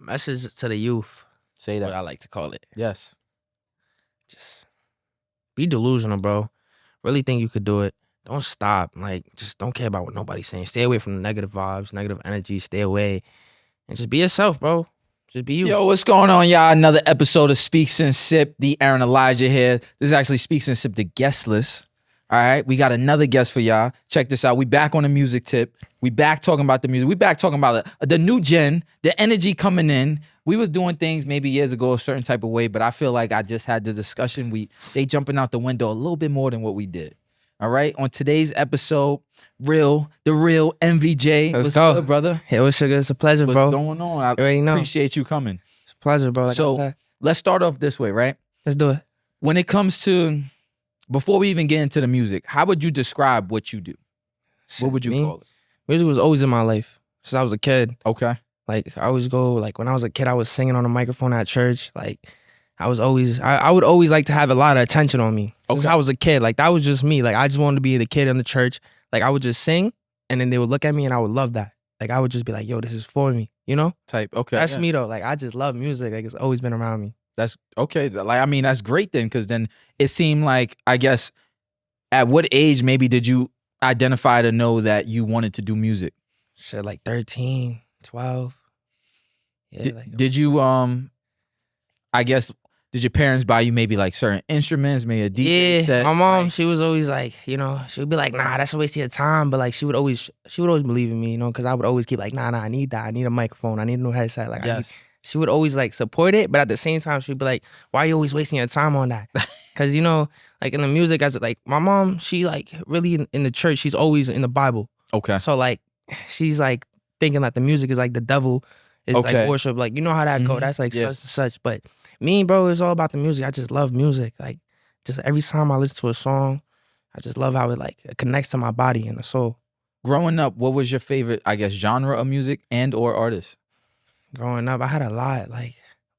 Message to the youth. Say What that. I like to call it. Yes. Just be delusional, bro. Really think you could do it. Don't stop. Like, just don't care about what nobody's saying. Stay away from the negative vibes, negative energy. Stay away. And just be yourself, bro. Just be you. Yo, what's going on, y'all? Another episode of SpeaksNSip. The Aaron Elijah here. This is actually SpeaksNSip, the guest list. All right, we got another guest for y'all. Check this out. We back on the music tip. We back talking about the music. We back talking about the new gen, the energy coming in. We was doing things maybe years ago a certain type of way, but I feel like I just had the discussion. They jumping out the window a little bit more than what we did. All right, on today's episode, the real MVJ. Let's What's go, good, brother? Hey, what's sugar? It's a pleasure, What's bro. going on? I You already know. appreciate you coming. It's a pleasure, bro. Like I So said. let's start off this way, right? Let's do it. When it comes to, before we even get into the music, how would you describe what you do? What would you Me? call it? Music was always in my life since I was a kid. Okay. Like, I always go, like, when I was a kid, I was singing on a microphone at church. Like, I was always, I would always like to have a lot of attention on me. Since Okay. I was a kid, like, that was just me. Like, I just wanted to be the kid in the church. Like, I would just sing, and then they would look at me, and I would love that. Like, I would just be like, yo, this is for me, you know? Type. Okay. That's yeah. me, though. Like, I just love music. Like, it's always been around me. That's okay. Like, I mean, that's great then, because then it seemed like, I guess, at what age maybe did you identify to know that you wanted to do music? Shit, like 13, 12. Yeah, Did you, I guess, did your parents buy you maybe like certain instruments, maybe a DJ set? My mom, Like, she was always like, you know, she would be like, nah, that's a waste of your time. But like, she would always believe in me, you know, because I would always keep like, nah, I need that. I need a microphone. I need a new headset. Like, yes. she would always like support it, but at the same time, she'd be like, why are you always wasting your time on that? Because, you know, like in the music, as like my mom, she like really in the church, she's always in the Bible. Okay. So like, she's like thinking that the music is like the devil is Okay. like worship. Like, you know how that go. Mhm. That's like Yeah. such and such. But me, bro, it's all about the music. I just love music. Like, just every time I listen to a song, I just love how it connects to my body and the soul. Growing up, what was your favorite, I guess, genre of music and or artist? Growing up, I had a lot,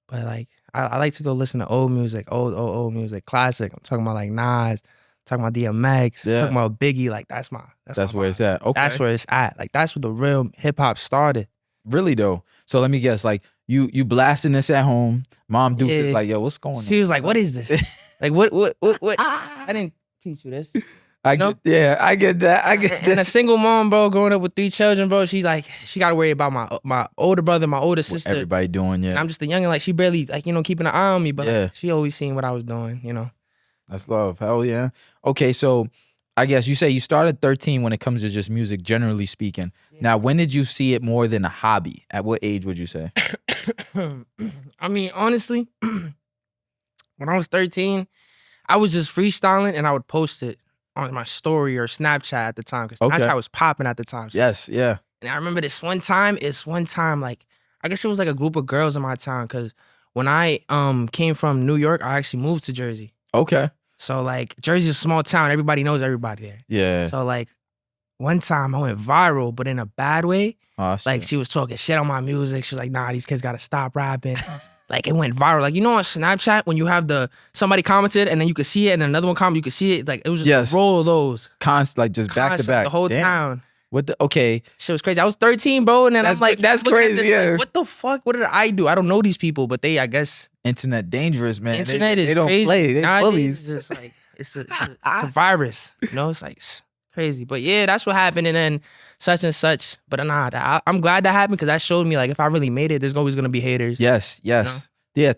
but I like to go listen to old music, old music, classic. I'm talking about like Nas, talking about DMX, Yeah. talking about Biggie. Like that's That's my where vibe. it's at. Okay. That's where it's at. Like that's where the real hip hop started. Really though. So let me guess, like you blasting this at home. Mom Dukes is Yeah. like, yo, what's going on? She was like, "What is this? Like what? I didn't teach you this." I know? get that. I get And a that. single mom, bro, growing up with 3 children, bro, she's like, she got to worry about my older brother, my older What sister. everybody doing, And yeah. I'm just a youngin', like she barely, like, you know, keeping an eye on me, but Yeah. like, she always seen what I was doing, you know. That's love. Hell yeah. Okay, so I guess you say you started 13 when it comes to just music, generally speaking. Now, when did you see it more than a hobby? At what age would you say? I mean, honestly, when I was 13, I was just freestyling and I would post it on my story or Snapchat at the time because Okay. Snapchat was popping at the time. Yes, yeah. And I remember this one time, like, I guess it was like a group of girls in my town because when I came from New York, I actually moved to Jersey. Okay. So like Jersey's a small town, everybody knows everybody there. Yeah. So like one time I went viral, but in a bad way. Oh, Like shit. she was talking shit on my music. She was like, nah, these kids gotta stop rapping. Like it went viral. Like, you know on Snapchat when you have somebody commented and then you could see it and then another one commented, you could see it. Like it was just Yes. a roll of those. Like just back to Constant, back. The whole Damn. town. What the okay. Shit was crazy. I was 13, bro, and then That's- I'm like, that's looking at crazy, this, yeah. like, what the fuck? What did I do? I don't know these people, but they, I guess, Internet dangerous, man. internet is they don't crazy. play. They Nowadays, bullies. It's just like it's a virus. You know, it's like crazy. But yeah, that's what happened, and then such and such. But nah, I'm glad that happened because that showed me like if I really made it, there's always gonna be haters. Yes, yes. Yeah,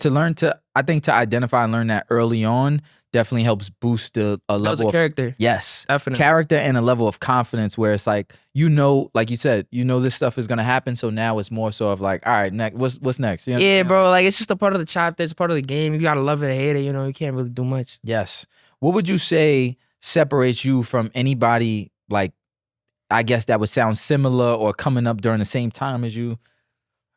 I think to identify and learn that early on definitely helps boost a That was level a of character. yes. Definitely. Character and a level of confidence where it's like, you know, like you said, you know this stuff is gonna happen. So now it's more so of like, all right, next what's next? You Yeah, understand? bro. Like it's just a part of the chapter. It's a part of the game. You gotta love it or hate it. You know, you can't really do much. Yes. What would you say separates you from anybody, like, I guess that would sound similar or coming up during the same time as you?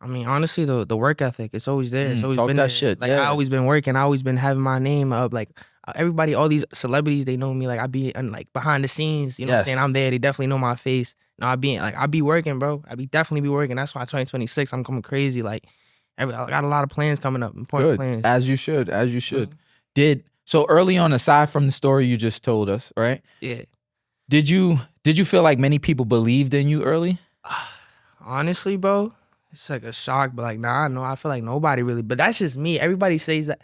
I mean, honestly, the work ethic, it's always there. It's always talk been that there. shit, Like yeah. I always been working. I always been having my name up. Like everybody, all these celebrities, they know me. Like I be like behind the scenes. You know what I'm Yes. saying? I'm there. They definitely know my face. No, I be working, bro. Definitely be working. That's why 2026, I'm coming crazy. Like I got a lot of plans coming up. Important Good. plans. As you should. As you should. Mhm. So early on, aside from the story you just told us, right? Yeah. Did you feel like many people believed in you early? Honestly, bro, it's like a shock, but like, nah, no, I feel like nobody really. But that's just me. Everybody says that.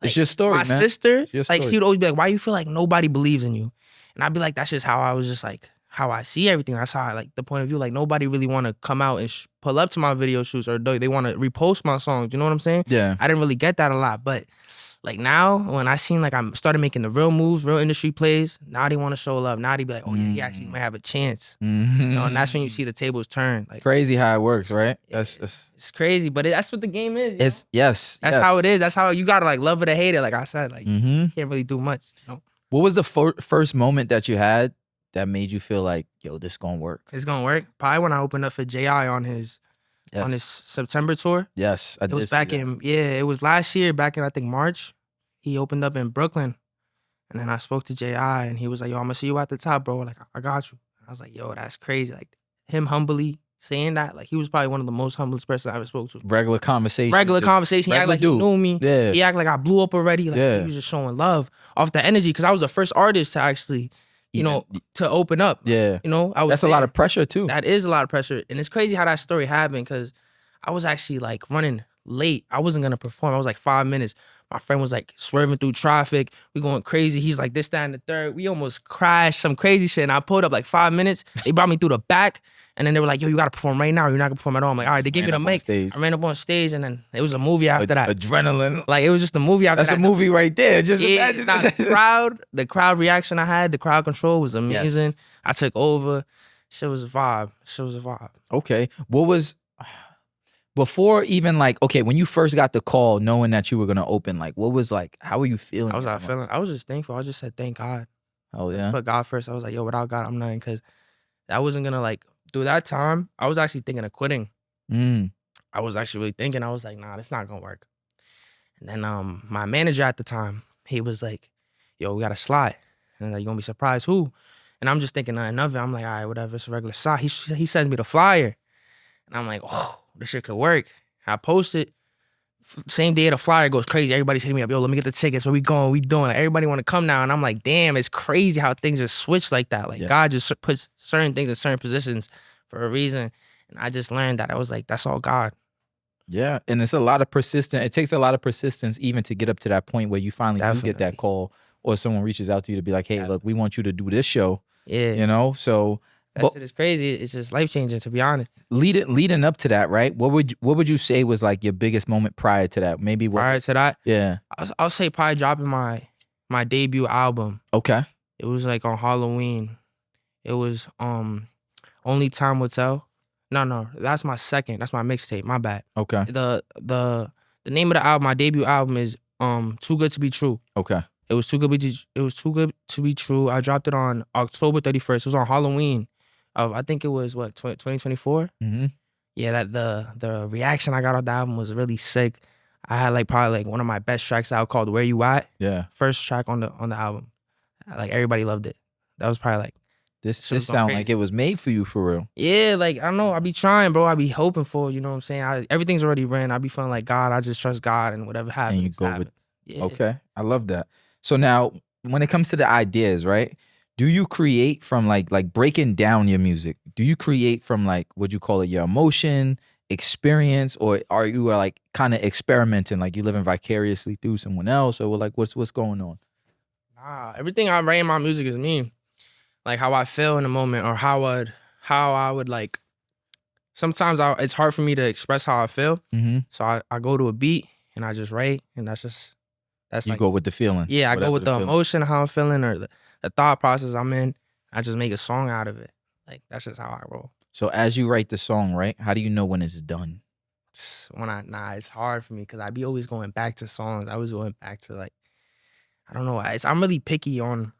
Like, It's your story, my man. sister, It's your like, story. she would always be like, "Why you feel like nobody believes in you?" And I'd be like, "That's just how I was just like how I see everything. That's how I like the point of view. Like nobody really want to come out and pull up to my video shoots or they want to repost my songs. You know what I'm saying? Yeah. I didn't really get that a lot, but like now when I seen like I started making the real moves, real industry plays, now they want to show love. Now they be like, oh yeah, he actually might have a chance. Mm-hmm. You know, and that's when you see the tables turn. Like Crazy how it works, right? that's it's crazy, but that's what the game is. It's yes. That's how it is. That's how you gotta like love it or hate it. Like I said, like you can't really do much. You know? What was the first moment that you had that made you feel like, yo, this gonna work? It's gonna work. Probably when I opened up for J.I. on his September tour. Yes, it was back in it was last year, back in I think March. He opened up in Brooklyn, and then I spoke to J.I. and he was like, "Yo, I'm gonna see you at the top, bro. Like I got you." I was like, "Yo, that's crazy." Like him humbly saying that, like he was probably one of the most humblest person I ever spoke to. Regular conversation. He acted like he knew me. Yeah. He acted like I blew up already. Like he was just showing love off the energy because I was the first artist to actually, you know, to open up. Yeah. You know, that's a lot of pressure too. That is a lot of pressure. And it's crazy how that story happened because I was actually like running late. I wasn't gonna perform. I was like 5 minutes. My friend was like swerving through traffic. We going crazy. He's like this, that, and the third. We almost crashed, some crazy shit. And I pulled up like 5 minutes. They brought me through the back. And then they were like, yo, you gotta perform right now. You're not gonna perform at all. I'm like, all right, they gave me the mic. I ran up on stage and then it was a movie after that. Adrenaline. Like it was just a movie after that. That's a movie right there. Just imagine. The crowd reaction I had, the crowd control was amazing. Yes. I took over. Shit was a vibe. Okay. What was before even like, okay, when you first got the call knowing that you were gonna open, like what was like, how were you feeling? I was just thankful. I just said thank God. Oh yeah. Put God first. I was like, yo, without God, I'm nothing. Cause I wasn't gonna like through that time, I was actually thinking of quitting. I was actually really thinking, I was like, nah, that's not gonna work. And then my manager at the time, he was like, yo, we got a slot. And like, you gonna be surprised who? And I'm just thinking nothing of it. I'm like, all right, whatever, it's a regular slot. He sends me the flyer. And I'm like, oh, this shit could work. I post it. Same day the flyer goes crazy. Everybody's hitting me up. Yo, let me get the tickets. Where we going? We doing? Like, everybody want to come now. And I'm like, damn, it's crazy how things just switch like that. Like God just puts certain things in certain positions for a reason. And I just learned that. I was like, that's all God. Yeah. And it's a lot of persistence. It takes a lot of persistence even to get up to that point where you finally do get that call or someone reaches out to you to be like, hey, look, we want you to do this show. Yeah. You know? So that shit is crazy. It's just life changing, to be honest. Leading up to that, right? What would you say was like your biggest moment prior to that? Maybe prior to that? Yeah. I'll say probably dropping my debut album. Okay. It was like on Halloween. It was Only Time Will Tell. No, that's my second. That's my mixtape. My bad. Okay. The name of the album, my debut album is Too Good to Be True. Okay. It was too good to be true. I dropped it on October 31st. It was on Halloween of I think it was 2024. Mm-hmm. Yeah, that the reaction I got on the album was really sick. I had like probably like one of my best tracks out called Where You At. Yeah. First track on the album. Like everybody loved it. That was probably like this sound like it was made for you for real. Yeah, like I don't know. I be trying, bro. I be hoping for, you know what I'm saying? Everything's already written. I be feeling like God, I just trust God and whatever happens. And you go with Okay. I love that. So now when it comes to the ideas, right? Do you create from like breaking down your music? Do you create from like, would you call it your emotion, experience, or are you like kind of experimenting, like you living vicariously through someone else, or like what's going on? Nah, everything I write in my music is me. Like how I feel in the moment, or how I would like. Sometimes it's hard for me to express how I feel, so I go to a beat and I just write, and that's you like, go with the feeling. Yeah, I go with the emotion, how I'm feeling, or the thought process I'm in. I just make a song out of it. Like that's just how I roll. So as you write the song, right? How do you know when it's done? It's hard for me because I be always going back to songs. I was going back to like, I don't know. I'm really picky on,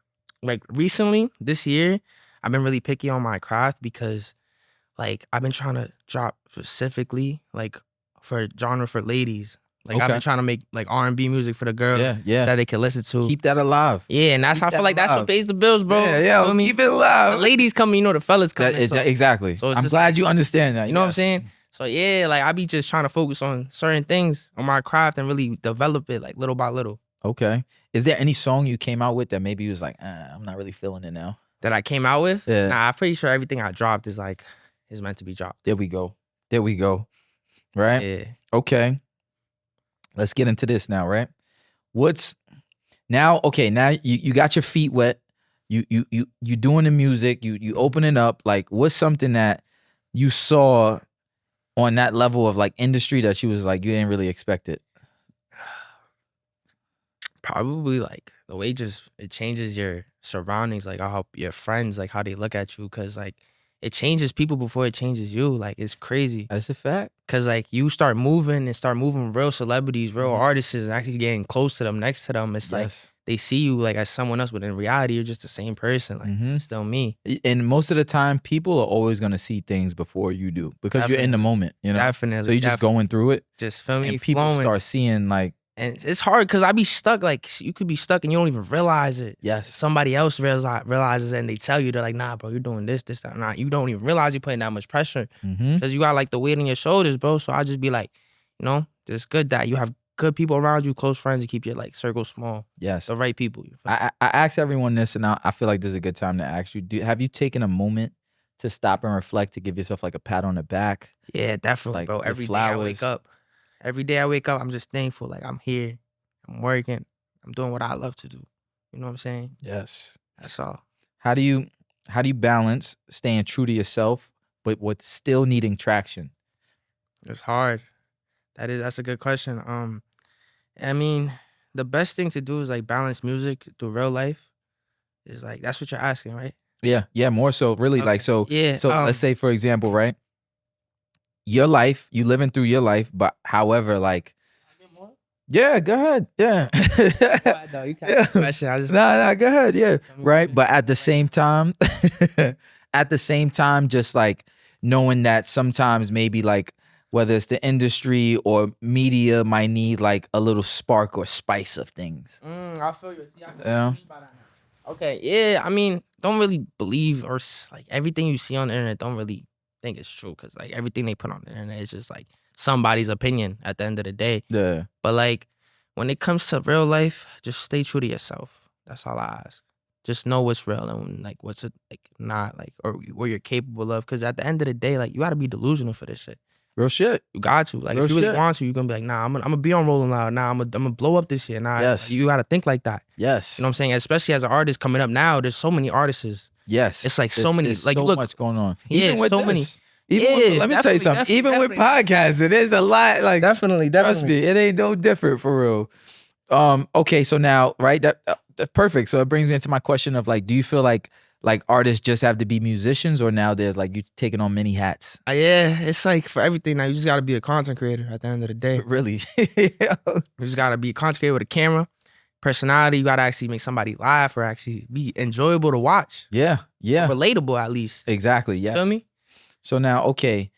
like recently this year, I've been really picky on my craft because like I've been trying to drop specifically like for genre for ladies. Like I've been trying to make like R&B music for the girls that they can listen to. Keep that alive. Yeah, and that's how I feel like that's what pays the bills, bro. Yeah, you know keep it alive. The ladies come, you know, the fellas come. Exactly. So I'm glad you understand that. You know what I'm saying? So yeah, like I be just trying to focus on certain things on my craft and really develop it like little by little. Okay. Is there any song you came out with that maybe you was like, I'm not really feeling it now? That I came out with? Yeah. Nah, I'm pretty sure everything I dropped is meant to be dropped. There we go. right? Yeah. Okay. Let's get into this now, right? What's now? Okay, now you got your feet wet. You doing the music. You opening up. Like, what's something that you saw on that level of like industry that you was like you didn't really expect it? Probably like the way just it changes your surroundings, like how your friends, like how they look at you, because like it changes people before it changes you. Like it's crazy. That's a fact. Cause like you start moving with real celebrities, real Mhm. artists, and actually getting close to them, next to them. It's like Yes. they see you like as someone else, but in reality, you're just the same person. Like Mhm. still me. And most of the time, people are always gonna see things before you do because you're in the Definitely. moment, you know. Definitely. So you're just going through it, Just feel me and people flowing. start seeing like, And it's hard because I be stuck. Like you could be stuck and you don't even realize it. yes, Somebody else realizes it and they tell you, they're like, nah, bro, you're doing this, that, nah. You don't even realize you're putting that much pressure mm-hmm. because you got like the weight on your shoulders, bro. So I just be like, you know, it's good that you have good people around you, close friends, to keep your like circle small. Yes, the right people. I ask everyone this, and I feel like this is a good time to ask you: have you taken a moment to stop and reflect, to give yourself like a pat on the back? Yeah, definitely, like bro. Every day I wake up, I'm just thankful. Like I'm here, I'm working, I'm doing what I love to do. You know what I'm saying? Yes. That's all. How do you balance staying true to yourself but with still needing traction? It's hard. That's a good question. I mean, the best thing to do is like balance music through real life. Is like that's what you're asking, right? Yeah, more so really. Okay. Like so Yeah. so let's say, for example, right? Your life, you living through your life, but however, like, yeah, go ahead. Yeah. No, you can't ask a question. I just Nah, go ahead. Yeah. Right. But at the same time, just like knowing that sometimes maybe like whether it's the industry or media might need like a little spark or spice of things. I feel you. See, I feel Yeah. you by that now. Okay. Yeah. I mean, don't really believe or like everything you see on the internet. Don't really think it's true because like everything they put on the internet is just like somebody's opinion at the end of the day. Yeah. But like when it comes to real life, just stay true to yourself. That's all I ask. Just know what's real and like what's it like not like or what you're capable of. Because at the end of the day, like you gotta be delusional for this shit. Real shit. You got to. Like Real if you really shit. want to, you're gonna be like, nah, I'm gonna be on Rolling Loud. Nah, I'm gonna blow up this year. Nah, Yes. you gotta think like that. Yes. You know what I'm saying? Especially as an artist coming up now, there's so many artists. Yes. It's like so many. There's Like so look, much going on. Yeah, Even with so this. many. Even Yeah, with, let me tell you something. definitely, Even with podcasting, there's a lot. Like definitely. trust me, it ain't no different for real. Okay, so now, right, that's perfect. So it brings me into my question of like, do you feel like artists just have to be musicians, or now there's like you taking on many hats? Yeah, it's like for everything now. You just gotta be a content creator at the end of the day. Really? You just gotta be a content creator with a camera, personality. You gotta actually make somebody laugh or actually be enjoyable to watch. Yeah. Relatable at least. Exactly. Yeah. Feel me? So now, okay,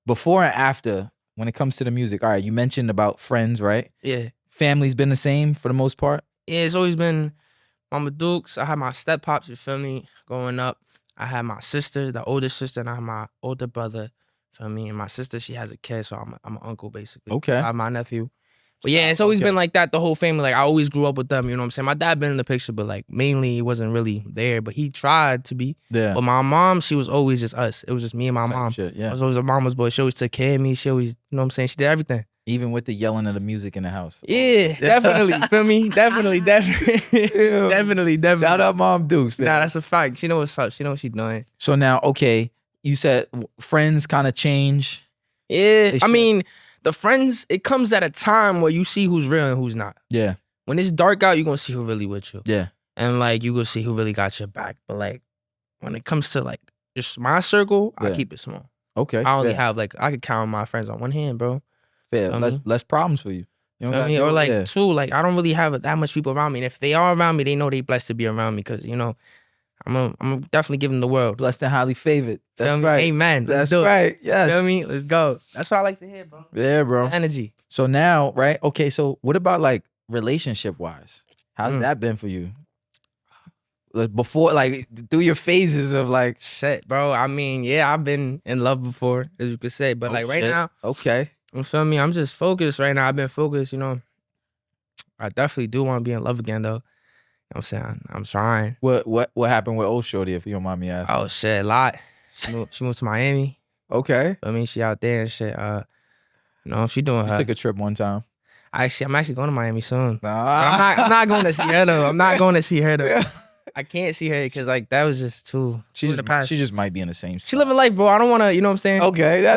before and after, when it comes to the music, all right, you mentioned about friends, right? Yeah. Family's been the same for the most part? Yeah, it's always been Mama Dukes. I had my step pops, you feel me, growing up. I had my sister, the oldest sister, and I had my older brother, feel me? And my sister, she has a kid, so I'm an uncle basically. Okay. I have my nephew. But yeah, it's always been like that, the whole family. Like I always grew up with them, you know what I'm saying? My dad been in the picture, but like mainly he wasn't really there, but he tried to be. Yeah. But my mom, she was always just us. It was just me and my mom. Shit, I yeah. was always a mama's boy. She always took care of me. She always, you know what I'm saying? She did everything. Even with the yelling of the music in the house. Yeah, definitely. Feel me? Definitely. Definitely. Shout out Mom Dukes, man. Nah, that's a fact. She know what's up. She know what she's doing. So now, okay, you said friends kind of change. Yeah, I mean, the friends, it comes at a time where you see who's real and who's not. Yeah. When it's dark out, you're going to see who really with you. Yeah. And like, you going to see who really got your back. But like, when it comes to like, just my circle, I keep it small. Okay. I only have like, I could count my friends on one hand, bro. Fair. Less problems for you. You know what I mean? Or like, two, like, I don't really have that much people around me. And if they are around me, they know they blessed to be around me because, you know, I'm definitely giving the world. Blessed and highly favored. That's right. Amen. That's right. Yes. Feel me? Let's go. That's what I like to hear, bro. Yeah, bro. Energy. So now, right? Okay, so what about like relationship wise? How's that been for you? Like before, like through your phases of like shit, bro. I mean, yeah, I've been in love before, as you could say, but like right now, okay. You feel me? I'm just focused right now. I've been focused, you know. I definitely do want to be in love again, though. You know what I'm saying? I'm trying. What happened with old shorty, if you don't mind me asking? Oh shit, a lot. She moved to Miami. Okay. I mean, she out there and shit. She doing You her. took a trip one time. I'm actually going to Miami soon. But Nah. I'm not going to see her though. I'm not going to see her though. I can't see her because like that was just too. She the past. just might be in the same spot. She living life, bro. I don't want to. You know what I'm saying? Okay.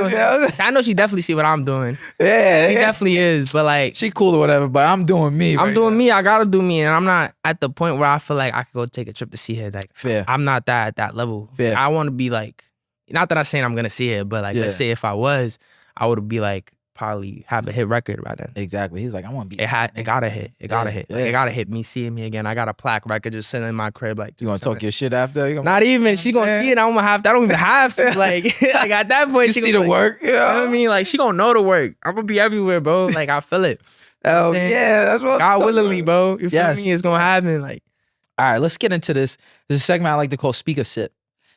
I know she definitely see what I'm doing. Yeah. She definitely is. But like, she cool or whatever. But I'm doing me. I'm doing me. I gotta do me, and I'm not at the point where I feel like I could go take a trip to see her. Like, fair. I'm not at that level. Fair. I want to be like, not that I'm saying I'm gonna see her, but like, let's say if I was, I would be like. Probably have a hit record by then. Exactly. He's like, I want to be. It gotta hit. It gotta hit. Like, it gotta hit me seeing me again. I got a plaque record just sitting in my crib. Like, you gonna talk your shit after? Not even. She gonna see it. I don't even have to. Like, like at that point, she see the work. You know what I mean? Like, she gonna know the work. I'm gonna be everywhere, bro. Like, I feel it. Oh yeah, that's what. God willingly, bro. You feel me? It's gonna happen. Like, all right, let's get into this. This is a segment I like to call SpeaksNSip.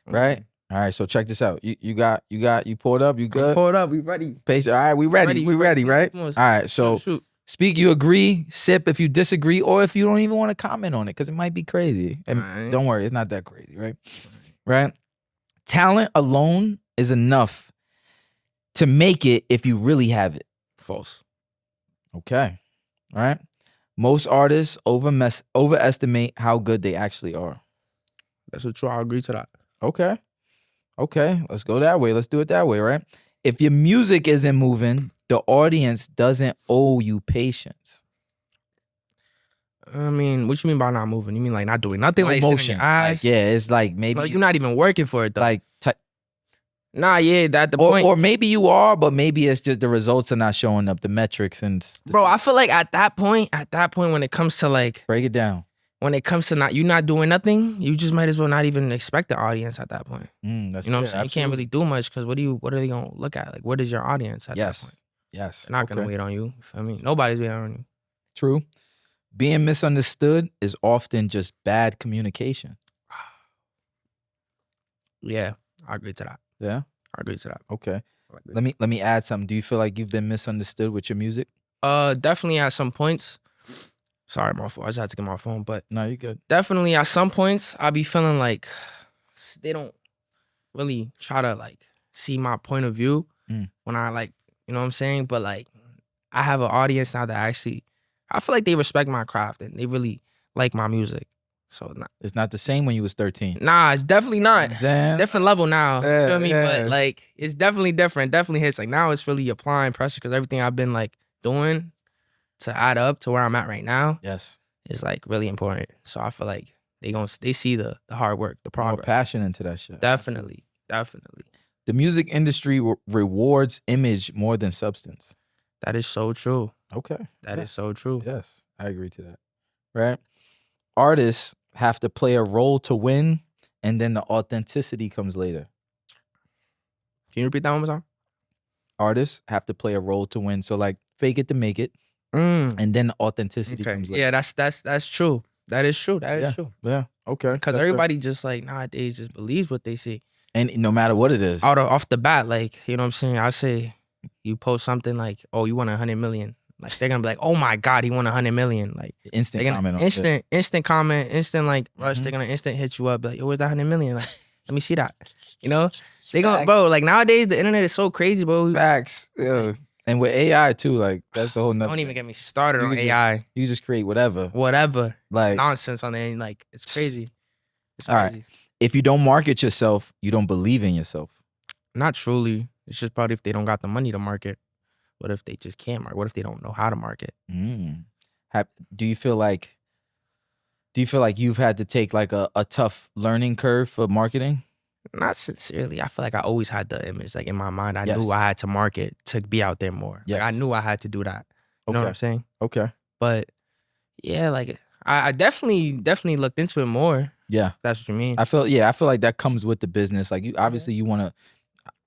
Right. All right, so check this out. You pulled up. You good? Pulled up. We ready. Pace. All right, we ready. We ready, right? All right, so speak. You agree. Sip if you disagree, or if you don't even want to comment on it, because it might be crazy. And don't worry, it's not that crazy, right? Right. Talent alone is enough to make it if you really have it. False. Okay. All right. Most artists overestimate how good they actually are. That's true. I agree to that. Okay, let's go that way. Let's do it that way, right? If your music isn't moving, the audience doesn't owe you patience. I mean, what you mean by not moving? You mean like not doing nothing? No like motion. Your eyes? Like, yeah, it's like maybe you're not even working for it though. Like, at the point. Or maybe you are, but maybe it's just the results are not showing up, the metrics and. Bro, I feel like at that point, when it comes to like, break it down. When it comes to you not doing nothing, you just might as well not even expect the audience at that point. That's you know what I'm saying? You can't really do much because what are they gonna look at? Like, what is your audience at that point? Yes. They're not gonna wait on you. You feel me? Nobody's waiting on you. True. Being misunderstood is often just bad communication. Yeah, I agree to that. Yeah, I agree to that. Okay. Let me add something. Do you feel like you've been misunderstood with your music? Definitely at some points. Sorry, my fault. I just had to get my phone, but no, you're good. Definitely at some points, I be feeling like they don't really try to like see my point of view when I like, you know what I'm saying? But like, I have an audience now that actually, I feel like they respect my craft and they really like my music. So it's not the same when you was 13. Nah, it's definitely not. Different level now. Yeah, you feel me? But like, it's definitely different. Definitely hits. Like now, it's really applying pressure because everything I've been like doing to add up to where I'm at right now, is like really important. So I feel like they see the hard work, the progress. More passion into that shit. Definitely. The music industry rewards image more than substance. That is so true. Okay. That is so true. Yes, I agree to that. Right? Artists have to play a role to win, and then the authenticity comes later. Can you repeat that one more time? Artists have to play a role to win. So like fake it to make it. And then the authenticity comes later. Yeah, that's true. That is true. That is true. Yeah. Okay. Because everybody just like nowadays just believes what they see. And no matter what it is. Off the bat, like, you know what I'm saying? I say you post something like, oh, you won 100 million. Like they're gonna be like, oh my God, he won 100 million. Like instant comment on instant comment, instant like rush, they're gonna instant hit you up, like, yo, where's that 100 million? Like, let me see that. You know? They gonna bro, like nowadays the internet is so crazy, bro. Facts. Yeah. And with AI too, like that's the whole nother. Don't even get me started on AI. You just create whatever. Like nonsense on there. Like it's crazy. All right. If you don't market yourself, you don't believe in yourself. Not truly. It's just probably if they don't got the money to market. What if they just can't market? What if they don't know how to market? Do you feel like you've had to take like a tough learning curve for marketing? Not sincerely. I feel like I always had the image. Like in my mind, I knew I had to market to be out there more. Like I knew I had to do that. You know what I'm saying? Okay. But yeah, like I definitely looked into it more. Yeah. That's what you mean. I feel like that comes with the business. Like you obviously you want to,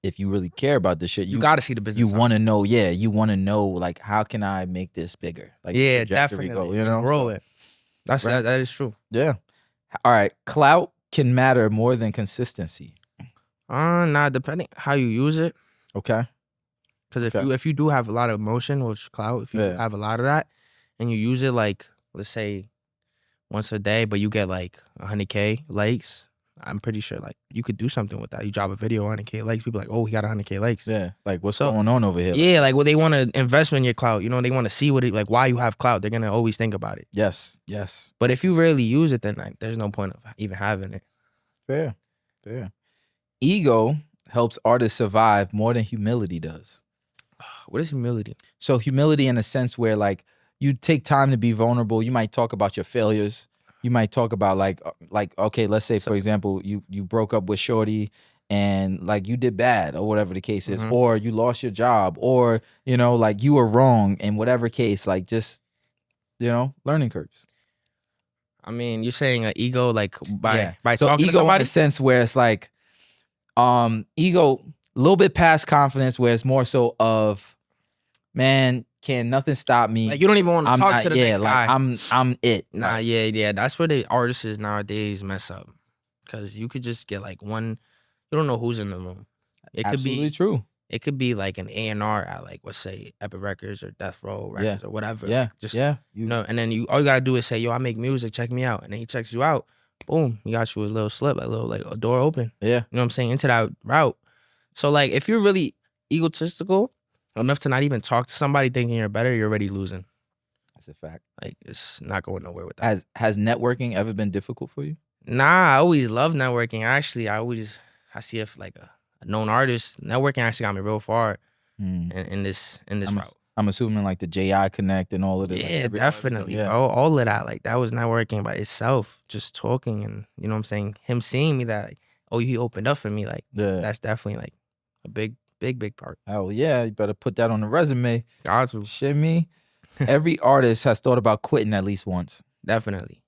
if you really care about this shit, you got to see the business. You want to know, you want to know like how can I make this bigger? Like definitely go, you know? Grow it. That's right. That is true. Yeah. All right. Clout can matter more than consistency. Nah, depending how you use it. Okay. Because if you do have a lot of emotion, which clout, if you have a lot of that, and you use it like, let's say, once a day, but you get like 100K likes, I'm pretty sure like you could do something with that. You drop a video 100K likes, people like, oh, he got 100K likes. Yeah, like what's So- going on over here? Yeah, like well, they want to invest in your clout. You know, they want to see what it like why you have clout. They're gonna always think about it. Yes. But if you rarely use it, then like there's no point of even having it. Fair. Ego helps artists survive more than humility does. What is humility? So humility in a sense where like you take time to be vulnerable. You might talk about your failures. You might talk about like okay, let's say for example, you broke up with Shorty and like you did bad or whatever the case is, or you lost your job, or you know like you were wrong in whatever case, like just learning curves. I mean, you're saying an ego like by So talking ego to somebody? in a sense where it's like ego a little bit past confidence, where it's more so of, man, can nothing stop me. Like you don't even want to talk to the next guy. I'm it. Nah, yeah. That's where the artists nowadays mess up. Cause you could just get like one, you don't know who's in the room. It Absolutely could be true. It could be like an A&R at like let's say Epic Records or Death Row Records or whatever. You know, and then all you gotta do is say, yo, I make music, check me out. And then he checks you out. Boom, you got you a little slip, a little like a door open. Yeah. You know what I'm saying? Into that route. So like if you're really egotistical enough to not even talk to somebody thinking you're better, you're already losing. That's a fact. Like it's not going nowhere with that. Has networking ever been difficult for you? Nah, I always love networking. Actually, I see if like a known artist. Networking actually got me real far in this route. I'm assuming like the JI Connect and all of it. Yeah, like definitely, bro. All of that, like that was networking by itself. Just talking and you know what I'm saying. Him seeing me that, like, oh, he opened up for me. Like that's definitely like a big part. Oh yeah, you better put that on the resume. God's will. Shit me. Every artist has thought about quitting at least once. Definitely,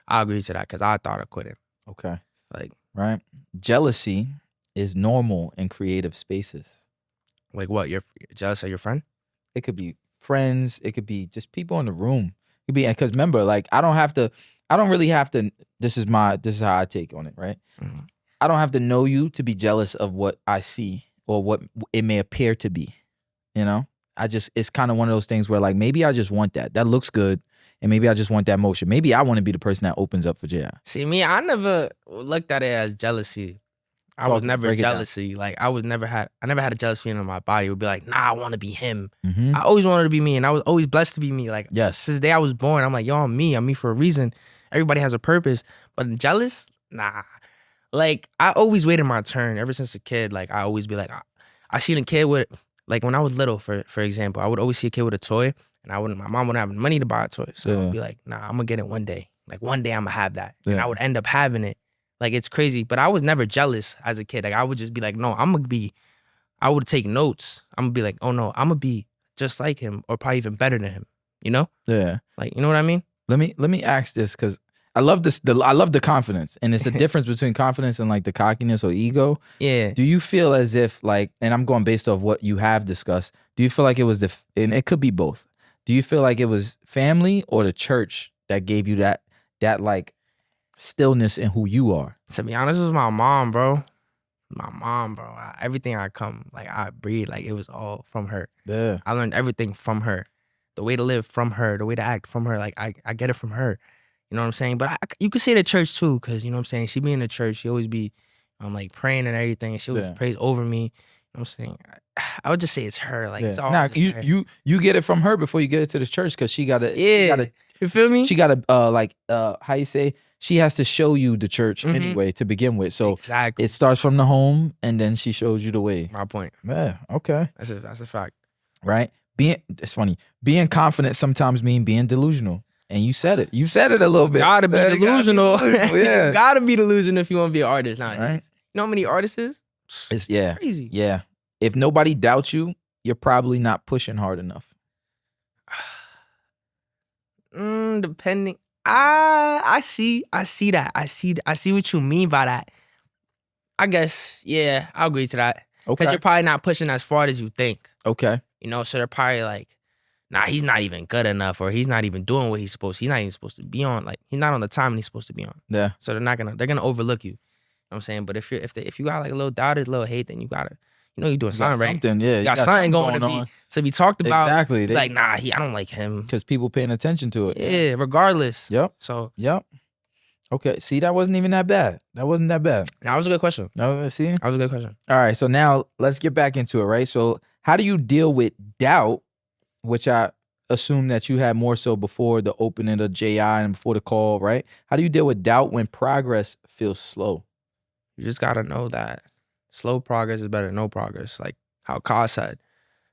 I agree to that because I thought of quitting. Okay, like right. Jealousy is normal in creative spaces. Like what? You're jealous of your friend? It could be friends. It could be just people in the room. It could be, because remember, like I don't really have to. This is how I take on it, right? Mm-hmm. I don't have to know you to be jealous of what I see or what it may appear to be. You know, it's kind of one of those things where like maybe I just want that. That looks good, and maybe I just want that motion. Maybe I want to be the person that opens up for JI. See me, I never looked at it as jealousy. I was never jealousy. Like I never had a jealous feeling in my body. It would be like, nah, I want to be him. I always wanted to be me, and I was always blessed to be me. Like since the day I was born, I'm like, yo, I'm me. I'm me for a reason. Everybody has a purpose. But jealous, nah. Like I always waited my turn ever since a kid. Like I always be like, I seen a kid with, like when I was little, for example, I would always see a kid with a toy, and my mom wouldn't have money to buy a toy, so I'd be like, nah, I'm gonna get it one day. Like one day I'm gonna have that, and I would end up having it. Like it's crazy, but I was never jealous as a kid. Like I would just be like, no, I would take notes. I'm gonna be like, oh no, I'm gonna be just like him or probably even better than him. You know? Yeah. Like you know what I mean? Let me ask this because I love this. I love the confidence, and it's the difference between confidence and like the cockiness or ego. Yeah. Do you feel as if like, and I'm going based off what you have discussed. Do you feel like it was and it could be both. Do you feel like it was family or the church that gave you that like stillness in who you are? To be honest, it was my mom, bro. Everything I breathe, like it was all from her. Yeah. I learned everything from her. The way to live from her, the way to act from her. Like I get it from her. You know what I'm saying? But you could say the church too, because you know what I'm saying? She be in the church, she always be like praying and everything. She always prays over me. You know what I'm saying? I would just say it's her. Like it's all you get it from her before you get it to the church, because she gotta you feel me? She gotta how you say, she has to show you the church anyway to begin with. So it starts from the home and then she shows you the way. My point. Yeah, okay. That's a fact. Right? It's funny. Being confident sometimes mean being delusional. And you said it. You said it a little bit. Gotta be delusional. Yeah. Gotta be delusional if you want to be an artist. Right? You know how many artists is? It's crazy. Yeah. If nobody doubts you, you're probably not pushing hard enough. Depending. I see that. I see what you mean by that. I guess, yeah, I'll agree to that. Okay. Because you're probably not pushing as far as you think. Okay. You know, so they're probably like, nah, he's not even good enough, or he's not even doing what he's not even supposed to be on. Like, he's not on the time he's supposed to be on. Yeah. So they're gonna overlook you. You know what I'm saying? But if you got like a little doubt, a little hate, then you gotta, you're doing something right. Yeah. You got something going to be talked about. Exactly. Like, nah, I don't like him. Because people paying attention to it. Yeah, regardless. Yep. So yep. Okay. See, that wasn't even that bad. That wasn't that bad. That was a good question. No, see? That was a good question. All right. So now let's get back into it, right? So how do you deal with doubt, which I assume that you had more so before the opening of JI and before the call, right? How do you deal with doubt when progress feels slow? You just gotta know that slow progress is better than no progress. Like how Ka said.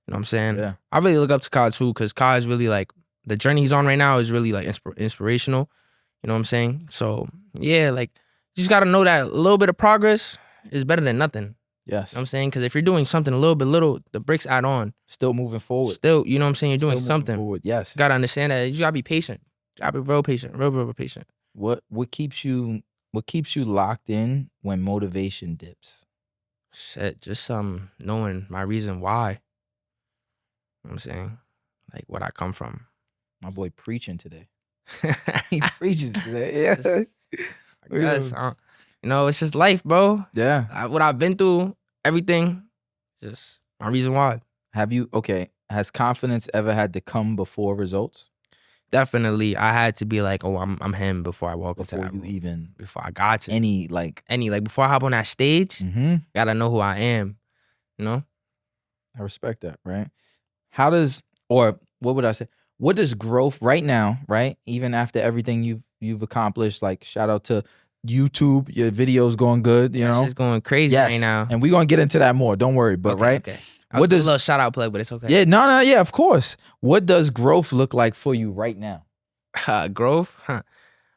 You know what I'm saying? Yeah. I really look up to Ka too, because Ka is really like, the journey he's on right now is really like inspirational. You know what I'm saying? So yeah, like you just gotta know that a little bit of progress is better than nothing. Yes. You know what I'm saying? Because if you're doing something a little bit little, the bricks add on. Still moving forward. Still, you know what I'm saying? You're doing Still moving something. forward. Yes. You gotta understand that. You gotta be patient. You gotta be real patient. Real patient. What keeps you locked in when motivation dips? Shit, just knowing my reason why. You know what I'm saying? Like what I come from. My boy preaching today. He preaches today. Yeah. I guess. You know, it's just life, bro. Yeah. What I've been through, everything, just my reason why. Has confidence ever had to come before results? Definitely, I had to be like, oh, I'm him before I walk into Before that you room. even Before I got to any like before I hop on that stage, gotta know who I am. You know? I respect that, right? What would I say? What does growth right now, right? Even after everything you've accomplished, like shout out to YouTube, your video's going good, you know? It's going crazy right now. And we're gonna get into that more. Don't worry. But right? Okay. What does a little shout out plug, but it's okay. Yeah, yeah, of course. What does growth look like for you right now? Growth? I